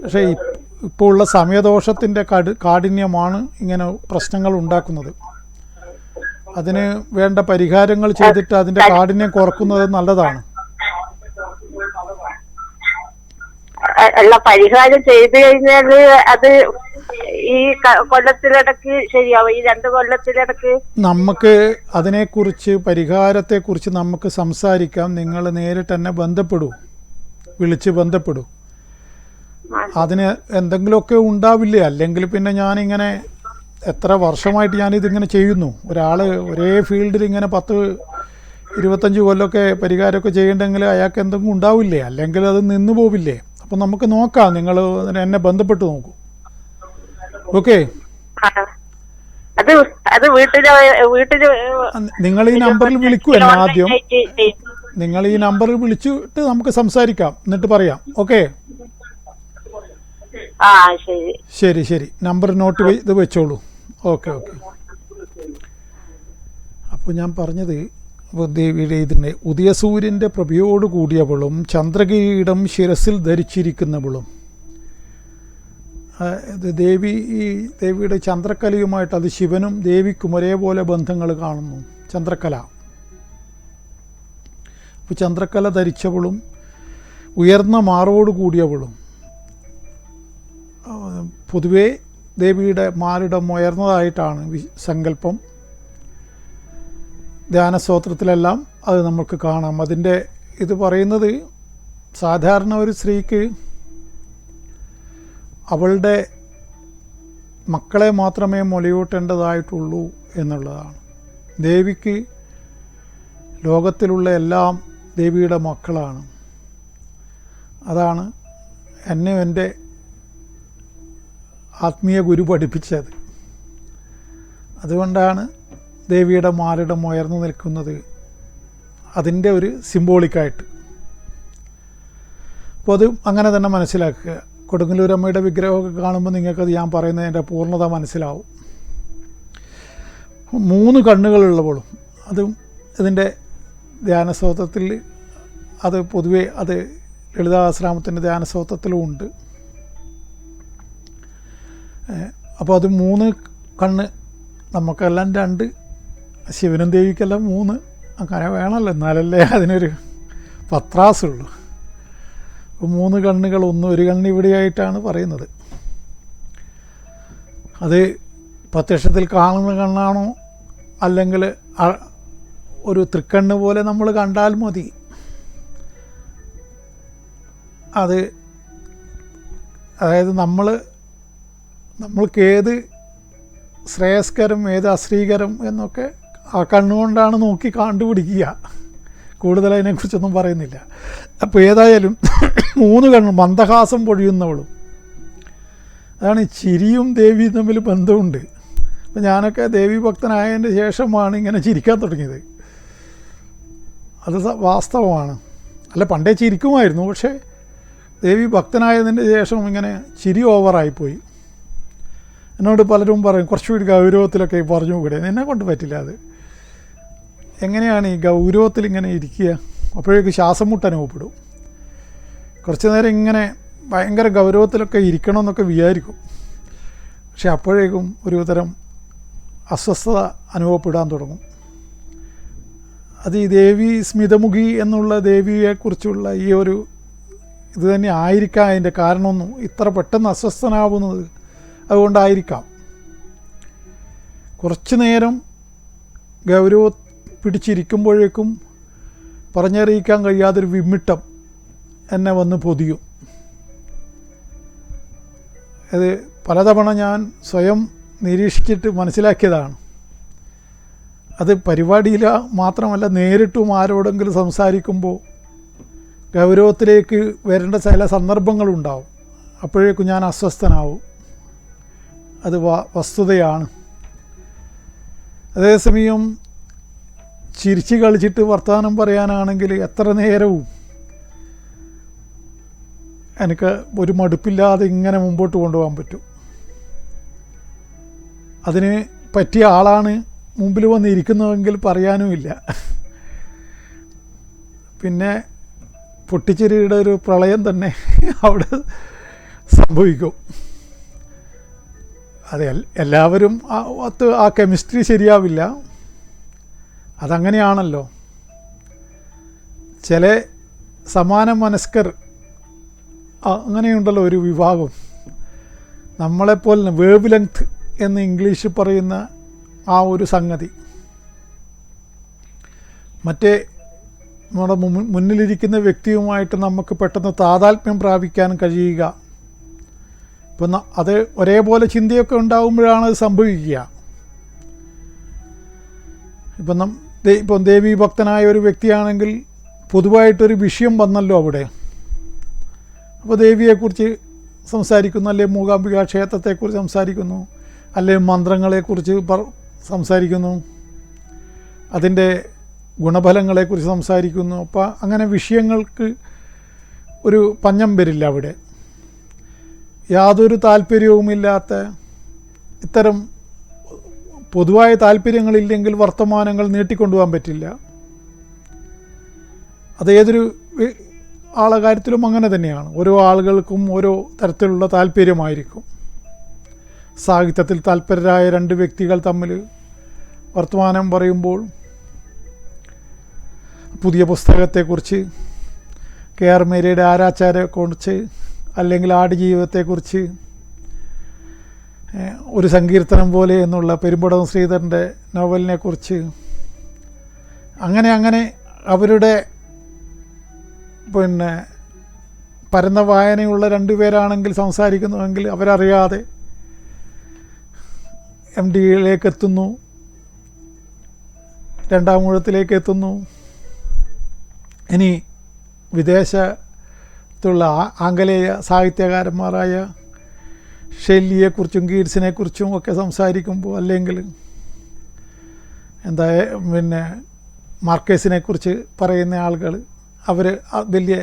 പക്ഷേ ഇപ്പോൾ ഉള്ള സമയദോഷത്തിൻ്റെ കാഠിന്യമാണ് ഇങ്ങനെ പ്രശ്നങ്ങൾ ഉണ്ടാക്കുന്നത്. അതിന് വേണ്ട പരിഹാരങ്ങൾ ചെയ്തിട്ട് അതിൻ്റെ കാഠിന്യം കുറക്കുന്നത് നല്ലതാണ്. ഉള്ള പരിഹാരം ചെയ്തു കഴിഞ്ഞാല് അത് ഈ കൊല്ലത്തിലിടക്ക് ശരിയാവും. ഈ 2 കൊല്ലത്തിലിടക്ക് നമുക്ക് അതിനെക്കുറിച്ച് പരിഹാരത്തെക്കുറിച്ച് നമുക്ക് സംസാരിക്കാം. നിങ്ങൾ നേരിട്ട് തന്നെ വിളിച്ച് ബന്ധപ്പെടൂ. അതിന് എന്തെങ്കിലുമൊക്കെ ഉണ്ടാവില്ലേ? അല്ലെങ്കിൽ പിന്നെ ഞാനിങ്ങനെ എത്ര വർഷമായിട്ട് ഞാനിതിങ്ങനെ ചെയ്യുന്നു. ഒരാൾ ഒരേ ഫീൽഡിൽ ഇങ്ങനെ 10-25 കൊല്ലമൊക്കെ പരിഹാരമൊക്കെ ചെയ്യണ്ടെങ്കിൽ അയാൾക്ക് എന്തെങ്കിലും ഉണ്ടാവില്ലേ? അല്ലെങ്കിൽ അത് നിന്നു പോവില്ലേ? അപ്പം നമുക്ക് നോക്കാം. നിങ്ങൾ എന്നെ ബന്ധപ്പെട്ട് നോക്കൂ. ഓക്കെ, അത് വീട്ടില് നിങ്ങൾ ഈ നമ്പറിൽ വിളിക്കൂ എന്നെ ആദ്യം. നിങ്ങൾ ഈ നമ്പറിൽ വിളിച്ചിട്ട് നമുക്ക് സംസാരിക്കാം, എന്നിട്ട് പറയാം. ഓക്കെ, ശരി ശരി. നമ്പർ നോട്ട് ഇത് വെച്ചോളൂ. Okay okay. അപ്പോൾ ഞാൻ പറഞ്ഞത് ദേവിയുടെ ഇതിൻ്റെ ഉദയസൂര്യൻ്റെ പ്രഭയോട് കൂടിയവളും ചന്ദ്രകിരീടം ശിരസിൽ ധരിച്ചിരിക്കുന്നവളും. ദേവിയുടെ ചന്ദ്രക്കലയുമായിട്ട് അത് ശിവനും ദേവിക്കും ഒരേപോലെ ബന്ധങ്ങൾ കാണുന്നു. ചന്ദ്രക്കല, അപ്പോൾ ചന്ദ്രക്കല ധരിച്ചവളും ഉയർന്ന മാറോട് കൂടിയവളും. പൊതുവേ ദേവിയുടെ മാറിടം ഉയർന്നതായിട്ടാണ് സങ്കല്പം. ധ്യാനസ്തോത്രത്തിലെല്ലാം അത് നമുക്ക് കാണാം. അതിൻ്റെ ഇത് പറയുന്നത് സാധാരണ ഒരു സ്ത്രീക്ക് അവളുടെ മക്കളെ മാത്രമേ മുലയൂട്ടേണ്ടതായിട്ടുള്ളൂ എന്നുള്ളതാണ്. ദേവിക്ക് ലോകത്തിലുള്ള എല്ലാം ദേവിയുടെ മക്കളാണ്. അതാണ് എന്നെ എൻ്റെ ആത്മീയ ഗുരു പഠിപ്പിച്ചത്. അതുകൊണ്ടാണ് ദേവിയുടെ മാറിടം ഉയർന്നു നിൽക്കുന്നത്, അതിൻ്റെ ഒരു സിംബോളിക്കായിട്ട്. അപ്പോൾ അത് അങ്ങനെ തന്നെ മനസ്സിലാക്കുക. കൊടുങ്ങല്ലൂരമ്മയുടെ വിഗ്രഹമൊക്കെ കാണുമ്പോൾ നിങ്ങൾക്കത് ഞാൻ പറയുന്നതിൻ്റെ പൂർണ്ണത മനസ്സിലാവും. 3 കണ്ണുകളുള്ളവളും അതും ഇതിൻ്റെ ധ്യാനസ്തോത്രത്തിൽ അത് പൊതുവേ അത് ലളിതാശ്രാമത്തിൻ്റെ ധ്യാനസ്തോത്രത്തിലും ഉണ്ട്. അപ്പോൾ അത് 3 കണ്ണ്, നമുക്കെല്ലാം 2, ശിവനും ദേവിക്കെല്ലാം 3. അങ്ങനെ വേണമല്ലോ, എന്നാലല്ലേ അതിനൊരു പത്രാസുള്ളൂ. അപ്പോൾ 3 കണ്ണുകൾ, ഒരു കണ്ണ് ഇവിടെയായിട്ടാണ് പറയുന്നത്. അത് പ്രത്യക്ഷത്തിൽ കാണുന്ന കണ്ണാണോ അല്ലെങ്കിൽ ഒരു തൃക്കണ്ണ് പോലെ നമ്മൾ കണ്ടാൽ മതി. അതായത് നമ്മൾക്ക് ഏത് ശ്രേയസ്കരം ഏത് അശ്രീകരം എന്നൊക്കെ ആ കണ്ണുകൊണ്ടാണ് നോക്കി കണ്ടുപിടിക്കുക. കൂടുതൽ അതിനെക്കുറിച്ചൊന്നും പറയുന്നില്ല. അപ്പോൾ ഏതായാലും 3 കണ്ണും മന്ദഹാസം പൊഴിയുന്നവളും. അതാണ് ചിരിയും ദേവിയും തമ്മിൽ ബന്ധമുണ്ട്. അപ്പം ഞാനൊക്കെ ദേവി ഭക്തനായതിൻ്റെ ശേഷമാണ് ഇങ്ങനെ ചിരിക്കാൻ തുടങ്ങിയത്. അത് വാസ്തവമാണ്. അല്ല, പണ്ടേ ചിരിക്കുമായിരുന്നു, പക്ഷേ ദേവി ഭക്തനായതിൻ്റെ ശേഷം ഇങ്ങനെ ചിരി ഓവറായിപ്പോയി. എന്നോട് പലരും പറയും കുറച്ചുകൂടി ഗൗരവത്തിലൊക്കെ പറഞ്ഞു കൂടെ. എന്നെ കൊണ്ട് പറ്റില്ല. അത് എങ്ങനെയാണ് ഈ ഗൗരവത്തിൽ ഇങ്ങനെ ഇരിക്കുക? അപ്പോഴേക്ക് ശ്വാസം മുട്ട് അനുഭവപ്പെടും. കുറച്ച് നേരം ഇങ്ങനെ ഭയങ്കര ഗൗരവത്തിലൊക്കെ ഇരിക്കണമെന്നൊക്കെ വിചാരിക്കും. പക്ഷെ അപ്പോഴേക്കും ഒരു തരം അസ്വസ്ഥത അനുഭവപ്പെടാൻ തുടങ്ങും. അത് ഈ ദേവി സ്മിതമുഖി എന്നുള്ള ദേവിയെക്കുറിച്ചുള്ള ഈ ഒരു ഇത് തന്നെ ആയിരിക്കാം അതിൻ്റെ കാരണമൊന്നും. ഇത്ര പെട്ടെന്ന് അസ്വസ്ഥനാവുന്നത് അതുകൊണ്ടായിരിക്കാം. കുറച്ച് നേരം ഗൗരവം പിടിച്ചിരിക്കുമ്പോഴേക്കും പറഞ്ഞറിയിക്കാൻ കഴിയാതൊരു വിമ്മിട്ടം എന്നെ വന്ന് പൊതിയും. അത് പലതവണ ഞാൻ സ്വയം നിരീക്ഷിച്ചിട്ട് മനസ്സിലാക്കിയതാണ്. അത് പരിപാടിയിൽ മാത്രമല്ല, നേരിട്ടും ആരോടെങ്കിലും സംസാരിക്കുമ്പോൾ ഗൗരവത്തിലേക്ക് വരേണ്ട ചില സന്ദർഭങ്ങളുണ്ടാവും. അപ്പോഴേക്കും ഞാൻ അസ്വസ്ഥനാവും. അത് വസ്തുതയാണ്. അതേസമയം ചിരിച്ച് കളിച്ചിട്ട് വർത്തമാനം പറയാനാണെങ്കിൽ എത്ര നേരവും എനിക്ക് ഒരു മടുപ്പില്ലാതെ ഇങ്ങനെ മുമ്പോട്ട് കൊണ്ടുപോകാൻ പറ്റും. അതിന് പറ്റിയ ആളാണ് മുമ്പിൽ വന്നിരിക്കുന്നതെങ്കിൽ പറയാനുമില്ല. പിന്നെ പൊട്ടിച്ചിരിയുടെ ഒരു പ്രളയം തന്നെ അവിടെ സംഭവിക്കും. അത് എല്ലാവരും ആ കെമിസ്ട്രി ശരിയാവില്ല. അതങ്ങനെയാണല്ലോ. ചില സമാന മനസ്കർ അങ്ങനെയുണ്ടല്ലോ ഒരു വിഭാഗം, നമ്മളെപ്പോലെ വേവ് ലെങ്ത് എന്ന് ഇംഗ്ലീഷിൽ പറയുന്ന ആ ഒരു സംഗതി. മറ്റേ നമ്മുടെ മുന്നിലിരിക്കുന്ന വ്യക്തിയുമായിട്ട് നമുക്ക് പെട്ടെന്ന് താതാത്മ്യം പ്രാപിക്കാൻ കഴിയുക. ഇപ്പം അത് ഒരേപോലെ ചിന്തയൊക്കെ ഉണ്ടാകുമ്പോഴാണ് അത് സംഭവിക്കുക. ഇപ്പം ദേവീ ഭക്തനായ ഒരു വ്യക്തിയാണെങ്കിൽ പൊതുവായിട്ടൊരു വിഷയം വന്നല്ലോ അവിടെ. അപ്പോൾ ദേവിയെക്കുറിച്ച് സംസാരിക്കുന്നു, അല്ലെങ്കിൽ മൂകാംബിക ക്ഷേത്രത്തെക്കുറിച്ച് സംസാരിക്കുന്നു, അല്ലെങ്കിൽ മന്ത്രങ്ങളെക്കുറിച്ച് സംസാരിക്കുന്നു, അതിൻ്റെ ഗുണഫലങ്ങളെക്കുറിച്ച് സംസാരിക്കുന്നു. അപ്പോൾ അങ്ങനെ വിഷയങ്ങൾക്ക് ഒരു പഞ്ഞം വരില്ല അവിടെ. യാതൊരു താല്പര്യവുമില്ലാത്ത ഇത്തരം പൊതുവായ താല്പര്യങ്ങളില്ലെങ്കിൽ വർത്തമാനങ്ങൾ നീട്ടിക്കൊണ്ടുപോകാൻ പറ്റില്ല. അതേതൊരു ആളെ കാര്യത്തിലും അങ്ങനെ തന്നെയാണ്. ഓരോ ആളുകൾക്കും ഓരോ തരത്തിലുള്ള താല്പര്യമായിരിക്കും. സാഹിത്യത്തിൽ താല്പര്യരായ രണ്ട് വ്യക്തികൾ തമ്മിൽ വർത്തമാനം പറയുമ്പോൾ പുതിയ പുസ്തകത്തെക്കുറിച്ച്, KR മേരിയുടെ ആരാച്ചാരെക്കുറിച്ച്, അല്ലെങ്കിൽ ആടുജീവിതത്തെക്കുറിച്ച്, ഒരു സങ്കീർത്തനം പോലെ എന്നുള്ള പെരുമ്പടവം ശ്രീധരൻ്റെ നോവലിനെക്കുറിച്ച്, അങ്ങനെ അവരുടെ പരന്ന വായനയുള്ള രണ്ടുപേരാണെങ്കിൽ സംസാരിക്കുന്നുവെങ്കിൽ അവരറിയാതെ MD-യിലേക്ക് എത്തുന്നു, രണ്ടാം ഊഴത്തിലേക്ക് എത്തുന്നു. ഇനി വിദേശത്തുള്ള ആംഗലേയ സാഹിത്യകാരന്മാരായ ഷെല്ലിയെക്കുറിച്ചും കീറ്റ്സിനെക്കുറിച്ചും ഒക്കെ സംസാരിക്കുമ്പോൾ, അല്ലെങ്കിൽ മാർക്കേസിനെക്കുറിച്ച് പറയുന്ന ആളുകൾ, അവർ വലിയ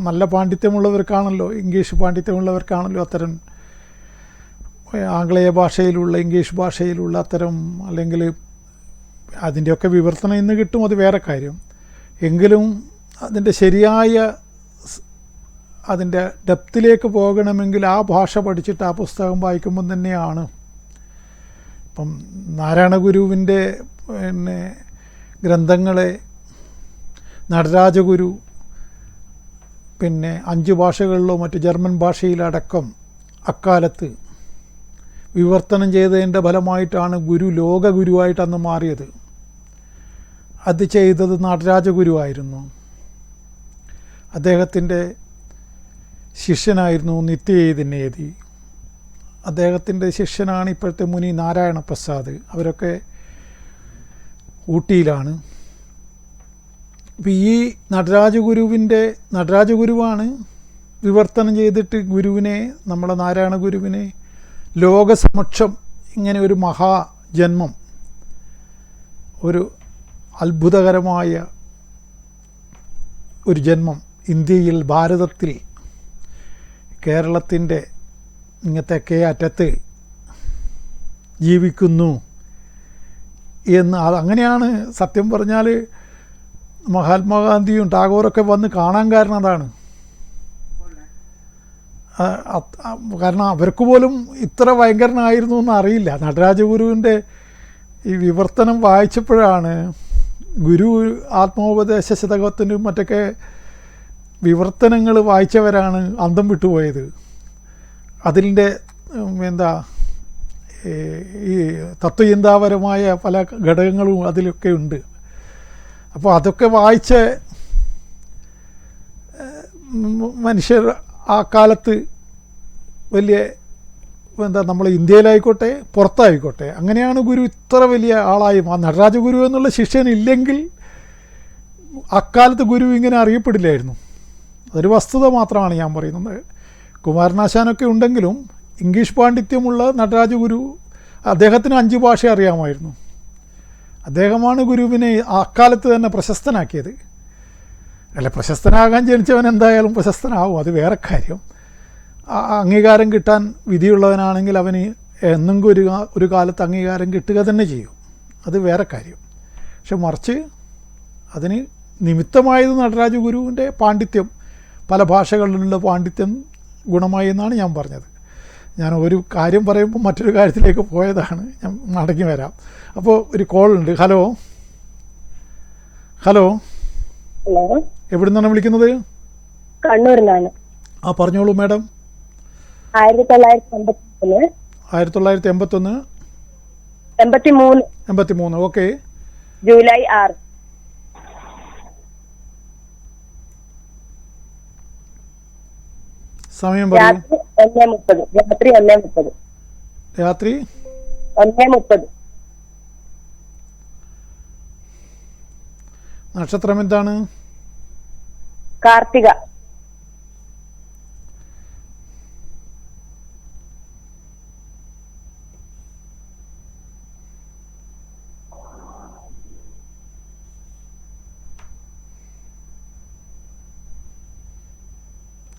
നല്ല പാണ്ഡിത്യമുള്ളവർക്കാണല്ലോ, ഇംഗ്ലീഷ് പാണ്ഡിത്യമുള്ളവർക്കാണല്ലോ അത്തരം ആംഗലേയ ഭാഷയിലുള്ള, ഇംഗ്ലീഷ് ഭാഷയിലുള്ള അത്തരം, അല്ലെങ്കിൽ അതിൻ്റെയൊക്കെ വിവർത്തനം ഇന്ന് കിട്ടും, അത് വേറെ കാര്യം. എങ്കിലും അതിൻ്റെ ശരിയായ അതിൻ്റെ ഡെപ്തിലേക്ക് പോകണമെങ്കിൽ ആ ഭാഷ പഠിച്ചിട്ട് ആ പുസ്തകം വായിക്കുമ്പം തന്നെയാണ്. ഇപ്പം നാരായണഗുരുവിൻ്റെ ഗ്രന്ഥങ്ങളെ നടരാജഗുരു 5 ഭാഷകളിലോ മറ്റ് ജർമ്മൻ ഭാഷയിലടക്കം അക്കാലത്ത് വിവർത്തനം ചെയ്തതിൻ്റെ ഫലമായിട്ടാണ് ഗുരു ലോകഗുരുവായിട്ട് അന്ന് മാറിയത്. അത് ചെയ്തത് നടരാജഗുരുവായിരുന്നു. അദ്ദേഹത്തിൻ്റെ ശിഷ്യനായിരുന്നു നിത്യചൈതന്യയതി. അദ്ദേഹത്തിൻ്റെ ശിഷ്യനാണ് ഇപ്പോഴത്തെ മുനി നാരായണ പ്രസാദ്. അവരൊക്കെ ഊട്ടിയിലാണ്. അപ്പോൾ ഈ നടരാജഗുരുവാണ് വിവർത്തനം ചെയ്തിട്ട് ഗുരുവിനെ, നമ്മളെ നാരായണ ഗുരുവിനെ ലോകസമക്ഷം ഇങ്ങനെ ഒരു മഹാജന്മം, ഒരു അത്ഭുതകരമായ ഒരു ജന്മം ഇന്ത്യയിൽ, ഭാരതത്തിൽ, കേരളത്തിൻ്റെ ഇങ്ങനത്തെ അറ്റത്ത് ജീവിക്കുന്നു എന്ന്. അങ്ങനെയാണ് സത്യം പറഞ്ഞാൽ മഹാത്മാഗാന്ധിയും ടാഗോറൊക്കെ വന്ന് കാണാൻ കാരണം അതാണ്. കാരണം അവർക്ക് പോലും ഇത്ര ഭയങ്കരനായിരുന്നു എന്ന് അറിയില്ല. നടരാജഗുരുവിൻ്റെ ഈ വിവർത്തനം വായിച്ചപ്പോഴാണ് ഗുരു ആത്മോപദേശ ശതകത്തിനും മറ്റൊക്കെ വിവർത്തനങ്ങൾ വായിച്ചവരാണ് അന്തം വിട്ടുപോയത്. അതിൻ്റെ ഈ തത്വചിന്താപരമായ പല ഘടകങ്ങളും അതിലൊക്കെ ഉണ്ട്. അപ്പോൾ അതൊക്കെ വായിച്ച മനുഷ്യർ ആ കാലത്ത് വലിയ നമ്മൾ ഇന്ത്യയിലായിക്കോട്ടെ പുറത്തായിക്കോട്ടെ, അങ്ങനെയാണ് ഗുരു ഇത്ര വലിയ ആളായി. ആ നടരാജഗുരു എന്നുള്ള ശിഷ്യനില്ലെങ്കിൽ അക്കാലത്ത് ഗുരു ഇങ്ങനെ അറിയപ്പെടില്ലായിരുന്നു. അതൊരു വസ്തുത മാത്രമാണ് ഞാൻ പറയുന്നത്. കുമാരനാശാനൊക്കെ ഉണ്ടെങ്കിലും ഇംഗ്ലീഷ് പാണ്ഡിത്യമുള്ള നടരാജഗുരു, അദ്ദേഹത്തിന് 5 ഭാഷ അറിയാമായിരുന്നു. അദ്ദേഹമാണ് ഗുരുവിനെ അക്കാലത്ത് തന്നെ പ്രശസ്തനാക്കിയത്. അല്ല, പ്രശസ്തനാകാൻ ജനിച്ചവൻ എന്തായാലും പ്രശസ്തനാവും, അത് വേറെ കാര്യം. അംഗീകാരം കിട്ടാൻ വിധിയുള്ളവനാണെങ്കിൽ അവന് എന്നെങ്കിലും ഒരു കാലത്ത് അംഗീകാരം കിട്ടുക തന്നെ ചെയ്യും, അത് വേറെ കാര്യം. പക്ഷെ മറിച്ച് അതിന് നിമിത്തമായത് നടരാജഗുരുവിൻ്റെ പാണ്ഡിത്യം, പല ഭാഷകളിലുള്ള പാണ്ഡിത്യം ഗുണമായി എന്നാണ് ഞാൻ പറഞ്ഞത്. ഞാൻ ഒരു കാര്യം പറയുമ്പോൾ മറ്റൊരു കാര്യത്തിലേക്ക് പോയതാണ്, ഞാൻ മടങ്ങി വരാം. അപ്പോൾ ഒരു കോളുണ്ട്. ഹലോ. ഹലോ, ഹലോ, എവിടെ നിന്നാണ് വിളിക്കുന്നത്? കണ്ണൂരിൽ നിന്നാണ്. ആ പറഞ്ഞോളൂ മാഡം. 1981 1981 83. ഓക്കെ. ജൂലൈ 6. സമയം പറയൂ. രാത്രി 1:30. രാത്രി 1:30. നക്ഷത്രം എന്താണ്? കാർത്തിക.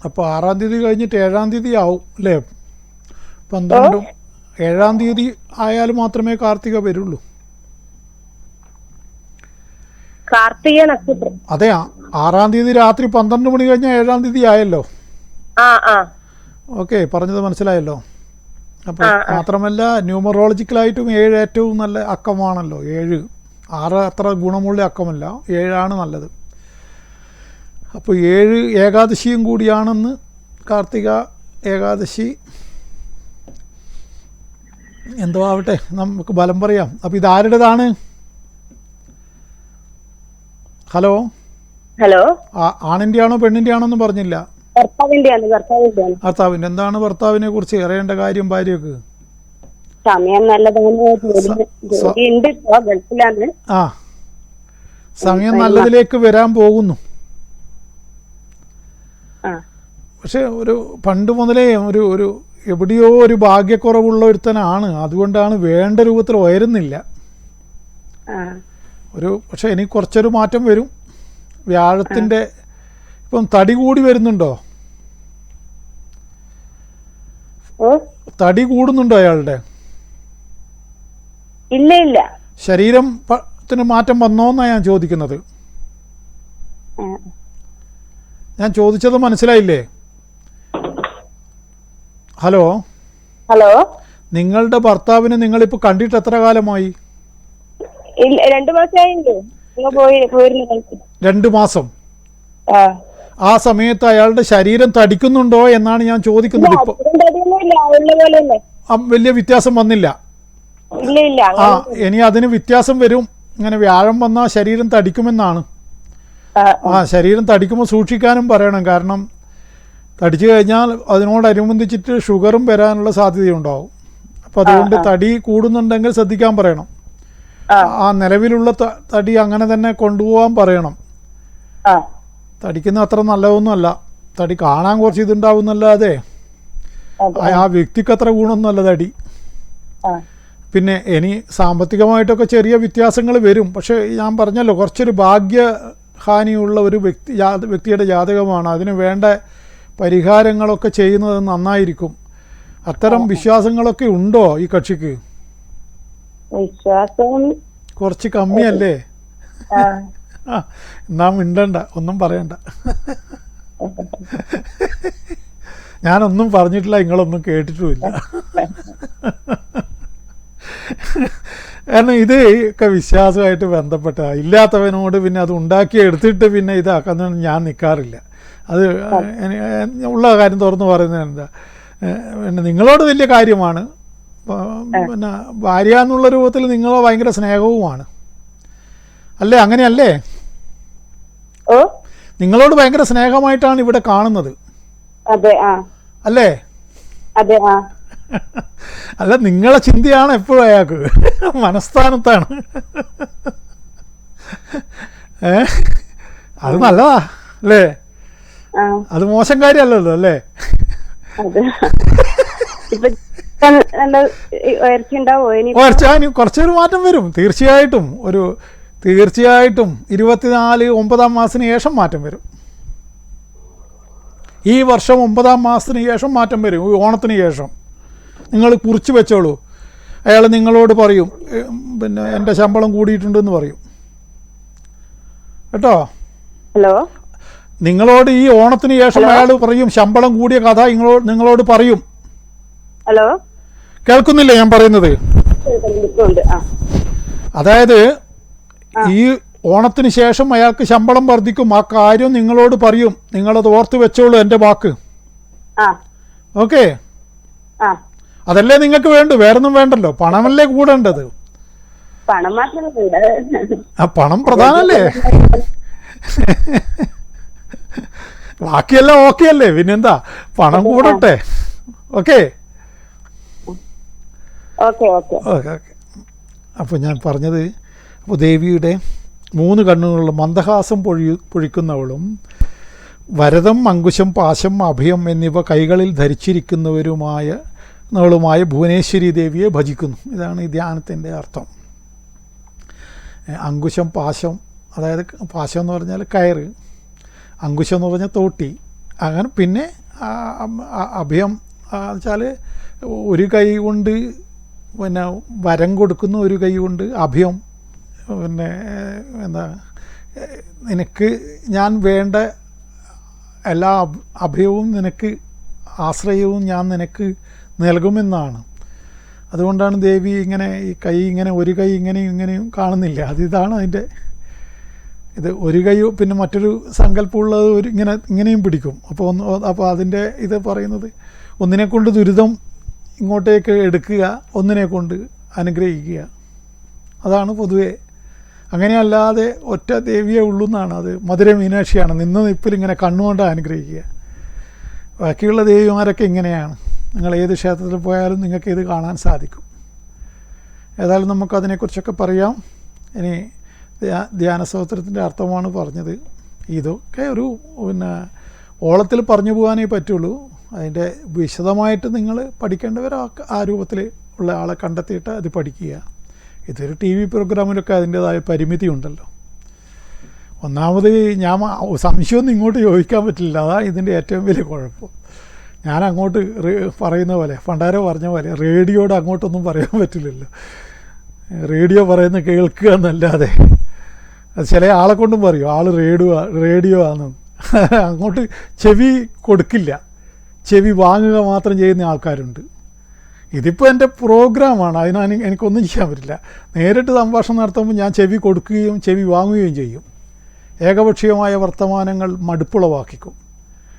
അപ്പോൾ 6-ാം തീയതി കഴിഞ്ഞിട്ട് 7-ാം തീയതി ആവും അല്ലേ? 12 7-ാം തീയതി ആയാൽ മാത്രമേ കാർത്തിക വരുള്ളൂ. കാർത്തിക നക്ഷത്രം. അതെ, 6-ാം തീയതി രാത്രി 12 മണി കഴിഞ്ഞാൽ 7-ാം തീയതി ആയല്ലോ. ഓക്കെ, പറഞ്ഞത് മനസ്സിലായല്ലോ. അപ്പോൾ മാത്രമല്ല ന്യൂമറോളജിക്കലായിട്ടും 7 ഏറ്റവും നല്ല അക്കമാണല്ലോ. 7 6 അത്ര ഗുണമുള്ള അക്കമല്ല, 7 നല്ലത്. അപ്പോൾ 7 ഏകാദശിയും കൂടിയാണെന്ന്. കാർത്തിക ഏകാദശി എന്തോ ആവട്ടെ, നമുക്ക് ബലം പറയാം. അപ്പോൾ ഇതാരുടേതാണ്? ഹലോ, ആണിൻ്റെ ആണോ പെണ്ണിൻ്റെ ആണോ എന്ന് പറഞ്ഞില്ല. ഭർത്താവിൻ്റെ. എന്താണ് ഭർത്താവിനെ കുറിച്ച് അറിയേണ്ട കാര്യം ഭാര്യക്ക്? സമയം നല്ലതാണ്. ആ, സമയം നല്ലതിലേക്ക് വരാൻ പോകുന്നു. പക്ഷെ ഒരു പണ്ട് മുതലേ ഒരു എവിടെയോ ഒരു ഭാഗ്യക്കുറവുള്ള ഒരുത്തനാണ്. അതുകൊണ്ടാണ് വേണ്ട രൂപത്തിൽ ഉയരുന്നില്ല. പക്ഷെ എനിക്ക് കുറച്ചൊരു മാറ്റം വരും. വ്യാഴത്തിൻ്റെ ഇപ്പം തടി കൂടി വരുന്നുണ്ടോ? തടി കൂടുന്നുണ്ടോ അയാളുടെ? ഇല്ല. ശരീരത്തിന് മാറ്റം വന്നോന്നാണ് ഞാൻ ചോദിക്കുന്നത്. ഞാൻ ചോദിച്ചത് മനസ്സിലായില്ലേ? ഹലോ, നിങ്ങളുടെ ഭർത്താവിനെ നിങ്ങളിപ്പോൾ കണ്ടിട്ട് എത്ര കാലമായി? 2 മാസമായില്ലേ? 2 മാസം. ആ സമയത്ത് അയാളുടെ ശരീരം തടിക്കുന്നുണ്ടോ എന്നാണ് ഞാൻ ചോദിക്കുന്നത്. ഇപ്പോൾ വലിയ വ്യത്യാസം വന്നില്ല. ആ, ഇനി അതിന് വ്യത്യാസം വരും. ഇങ്ങനെ വ്യാഴം വന്നാൽ ശരീരം തടിക്കുമെന്നാണ്. ശരീരം തടിക്കുമ്പോൾ സൂക്ഷിക്കാനും പറയണം. കാരണം തടിച്ചു കഴിഞ്ഞാൽ അതിനോടനുബന്ധിച്ചിട്ട് ഷുഗറും വരാനുള്ള സാധ്യതയുണ്ടാവും. അപ്പോൾ അതുകൊണ്ട് തടി കൂടുന്നുണ്ടെങ്കിൽ ശ്രദ്ധിക്കാൻ പറയണം. ആ നിലവിലുള്ള തടി അങ്ങനെ തന്നെ കൊണ്ടുപോകാൻ പറയണം. തടിക്കുന്ന അത്ര നല്ലതൊന്നുമല്ല. തടി കാണാൻ കുറച്ച് ഇതുണ്ടാവുന്നല്ലാതെ ആ വ്യക്തിക്ക് അത്ര ഗുണമൊന്നുമല്ല തടി. പിന്നെ ഇനി സാമ്പത്തികമായിട്ടൊക്കെ ചെറിയ വ്യത്യാസങ്ങൾ വരും. പക്ഷേ ഞാൻ പറഞ്ഞല്ലോ, കുറച്ചൊരു ഭാഗ്യഹാനിയുള്ള ഒരു വ്യക്തിയുടെ ജാതകമാണ്. അതിന് വേണ്ട പരിഹാരങ്ങളൊക്കെ ചെയ്യുന്നത് നന്നായിരിക്കും. അത്തരം വിശ്വാസങ്ങളൊക്കെ ഉണ്ടോ ഈ കക്ഷിക്ക്? വിശ്വാസം കുറച്ച് കമ്മിയല്ലേ? എന്നാ മിണ്ടണ്ട, ഒന്നും പറയണ്ട. ഞാനൊന്നും പറഞ്ഞിട്ടില്ല, നിങ്ങളൊന്നും കേട്ടിട്ടുമില്ല. കാരണം ഇത് ഒക്കെ വിശ്വാസമായിട്ട് ബന്ധപ്പെട്ട ഇല്ലാത്തവനോട് പിന്നെ അത് ഉണ്ടാക്കിയെടുത്തിട്ട് പിന്നെ ഇതാക്കാൻ ഞാൻ നിൽക്കാറില്ല. അത് ഉള്ള കാര്യം തുറന്ന് പറയുന്നത് എന്താ, പിന്നെ നിങ്ങളോട് വലിയ കാര്യമാണ്. പിന്നെ ഭാര്യ എന്നുള്ള രൂപത്തിൽ നിങ്ങളോ ഭയങ്കര സ്നേഹവുമാണ് അല്ലേ? അങ്ങനെയല്ലേ? നിങ്ങളോട് ഭയങ്കര സ്നേഹമായിട്ടാണ് ഇവിടെ കാണുന്നത് അല്ലേ? അല്ല, നിങ്ങളെ ചിന്തയാണ് എപ്പോഴും അയാൾക്ക് മനസ്ഥാനത്താണ്. അത് നല്ലതാ അല്ലേ? അത് മോശം കാര്യമല്ലല്ലോ അല്ലേ? കുറച്ചൊരു മാറ്റം വരും തീർച്ചയായിട്ടും. 24 9-ാം മാസത്തിന് ശേഷം മാറ്റം വരും. ഈ വർഷം 9-ാം മാസത്തിന് ശേഷം മാറ്റം വരും. ഓണത്തിന് ശേഷം നിങ്ങൾ കുറിച്ച് വെച്ചോളൂ. അയാൾ നിങ്ങളോട് പറയും, പിന്നെ എൻ്റെ ശമ്പളം കൂടിയിട്ടുണ്ടെന്ന് പറയും കേട്ടോ. നിങ്ങളോട് ഈ ഓണത്തിന് ശേഷം അയാൾ പറയും ശമ്പളം കൂടിയ കഥ നിങ്ങളോട് പറയും. കേൾക്കുന്നില്ലേ ഞാൻ പറയുന്നത്? അതായത് ഈ ഓണത്തിന് ശേഷം അയാൾക്ക് ശമ്പളം വർദ്ധിക്കും. ആ കാര്യം നിങ്ങളോട് പറയും. നിങ്ങളത് ഓർത്ത് വെച്ചോളൂ, എൻ്റെ വാക്ക്. ആ ഓക്കെ? ആ അതല്ലേ നിങ്ങൾക്ക് വേണ്ടു, വേറൊന്നും വേണ്ടല്ലോ. പണമല്ലേ കൂടേണ്ടത്. പണം മാത്രമല്ല, ആ പണം പ്രധാനല്ലേ. ബാക്കിയെല്ലാം ഓക്കെ അല്ലേ, പിന്നെന്താ, പണം കൂടട്ടെ. Okay okay okay okay okay. അപ്പോൾ ഞാൻ പറഞ്ഞത്, അപ്പോൾ ദേവിയുടെ 3 കണ്ണുകളുള്ള മന്ദഹാസം പൊഴിക്കുന്നവളും വരദം, അങ്കുശം, പാശം, അഭയം എന്നിവ കൈകളിൽ ധരിച്ചിരിക്കുന്നവരുമായ ഭുവനേശ്വരി ദേവിയെ ഭജിക്കുന്നു. ഇതാണ് ഈ ധ്യാനത്തിൻ്റെ അർത്ഥം. അങ്കുശം, പാശം, അതായത് പാശം എന്ന് പറഞ്ഞാൽ കയറ്, അങ്കുശം എന്ന് പറഞ്ഞാൽ തോട്ടി, അങ്ങനെ. പിന്നെ അഭയം വെച്ചാൽ ഒരു കൈ കൊണ്ട് പിന്നെ വരം കൊടുക്കുന്നു, ഒരു കൈ കൊണ്ട് അഭയം. പിന്നെ എന്താ, നിനക്ക് ഞാൻ വേണ്ട എല്ലാ അഭയവും നിനക്ക്, ആശ്രയവും ഞാൻ നിനക്ക് നൽകുമെന്നാണ്. അതുകൊണ്ടാണ് ദേവി ഇങ്ങനെ ഈ കൈ ഇങ്ങനെ, ഒരു കൈ ഇങ്ങനെയും ഇങ്ങനെയും കാണുന്നില്ല. ഇതാണ് അതിൻ്റെ ഇത്. ഒരു കൈ പിന്നെ മറ്റൊരു സങ്കല്പമുള്ളത് ഇങ്ങനെയും പിടിക്കും. അപ്പോൾ അതിൻ്റെ ഇത് പറയുന്നത്, ഒന്നിനെ കൊണ്ട് ദുരിതം ഇങ്ങോട്ടേക്ക് എടുക്കുക, ഒന്നിനെ കൊണ്ട് അനുഗ്രഹിക്കുക. അതാണ് പൊതുവേ. അങ്ങനെയല്ലാതെ ഒറ്റ ദേവിയേ ഉള്ളൂ എന്നാണ്. അത് മധുര മീനാക്ഷിയാണ്. നിന്ന നിപ്പിൽ ഇങ്ങനെ കണ്ണുകൊണ്ട് അനുഗ്രഹിക്കുക. ബാക്കിയുള്ള ദേവിമാരൊക്കെ ഇങ്ങനെയാണ്. നിങ്ങൾ ഏത് ക്ഷേത്രത്തിൽ പോയാലും നിങ്ങൾക്ക് ഇത് കാണാൻ സാധിക്കും. ഏതായാലും നമുക്കതിനെക്കുറിച്ചൊക്കെ പറയാം. ഇനി ധ്യാനസ്തോത്രത്തിൻ്റെ അർത്ഥമാണ് പറഞ്ഞത്. ഇതൊക്കെ ഒരു പിന്നെ ഓളത്തിൽ പറഞ്ഞു പോകാനേ പറ്റുള്ളൂ. അതിൻ്റെ വിശദമായിട്ട് നിങ്ങൾ പഠിക്കേണ്ടവർ ആ രൂപത്തിൽ ഉള്ള ആളെ കണ്ടെത്തിയിട്ട് അത് പഠിക്കുക. ഇതൊരു TV പ്രോഗ്രാമിലൊക്കെ അതിൻ്റേതായ പരിമിതി ഉണ്ടല്ലോ. ഒന്നാമത് ഞാൻ സംശയമൊന്നും ഇങ്ങോട്ട് ചോദിക്കാൻ പറ്റില്ല. അതാണ് ഇതിൻ്റെ ഏറ്റവും വലിയ കുഴപ്പം. ഞാൻ അങ്ങോട്ട് പറയുന്ന പോലെ, പണ്ടാരോ പറഞ്ഞ പോലെ, റേഡിയോട് അങ്ങോട്ടൊന്നും പറയാൻ പറ്റില്ലല്ലോ. റേഡിയോ പറയുന്ന കേൾക്കുക എന്നല്ലാതെ. അത് ചില ആളെ കൊണ്ടും പറയും, ആൾ റേഡിയോ ആണ്. അങ്ങോട്ട് ചെവി കൊടുക്കില്ല, ചെവി വാങ്ങുക മാത്രം ചെയ്യുന്ന ആൾക്കാരുണ്ട്. ഇതിപ്പോൾ എൻ്റെ പ്രോഗ്രാമാണ്, അതിനാണ് എനിക്കൊന്നും ചെയ്യാൻ പറ്റില്ല. നേരിട്ട് സംഭാഷണം നടത്തുമ്പോൾ ഞാൻ ചെവി കൊടുക്കുകയും ചെവി വാങ്ങുകയും ചെയ്യും. ഏകപക്ഷീയമായ വർത്തമാനങ്ങൾ മടുപ്പുളവാക്കിക്കും.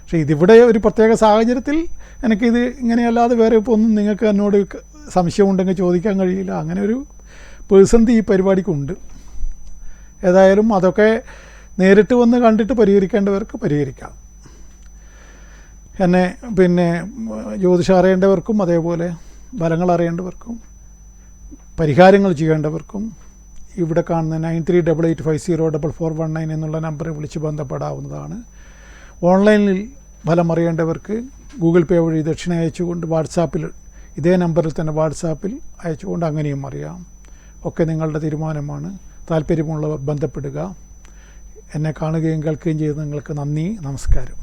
പക്ഷേ ഇതിവിടെ ഒരു പ്രത്യേക സാഹചര്യത്തിൽ എനിക്കിത് ഇങ്ങനെയല്ലാതെ വേറെ ഇപ്പോൾ ഒന്നും നിങ്ങൾക്ക് എന്നോട് സംശയമുണ്ടെങ്കിൽ ചോദിക്കാൻ കഴിയില്ല. അങ്ങനെ ഒരു പേഴ്സൺതി ഈ പരിപാടിക്കുണ്ട്. ഏതായാലും അതൊക്കെ നേരിട്ട് വന്ന് കണ്ടിട്ട് പരിഹരിക്കേണ്ടവർക്ക് പരിഹരിക്കാം. എന്നെ പിന്നെ ജ്യോതിഷം അറിയേണ്ടവർക്കും അതേപോലെ ഫലങ്ങൾ അറിയേണ്ടവർക്കും പരിഹാരങ്ങൾ ചെയ്യേണ്ടവർക്കും ഇവിടെ കാണുന്ന 9388504419 എന്നുള്ള നമ്പറിൽ വിളിച്ച് ബന്ധപ്പെടാവുന്നതാണ്. ഓൺലൈനിൽ ഫലം അറിയേണ്ടവർക്ക് ഗൂഗിൾ പേ വഴി ദക്ഷിണ അയച്ചുകൊണ്ട് വാട്സാപ്പിൽ, ഇതേ നമ്പറിൽ തന്നെ വാട്സാപ്പിൽ അയച്ചുകൊണ്ട് അങ്ങനെയും അറിയാം. ഒക്കെ നിങ്ങളുടെ തീരുമാനമാണ്. താല്പര്യമുള്ളവർ ബന്ധപ്പെടുക. എന്നെ കാണുകയും കേൾക്കുകയും ചെയ്ത് നിങ്ങൾക്ക് നന്ദി, നമസ്കാരം.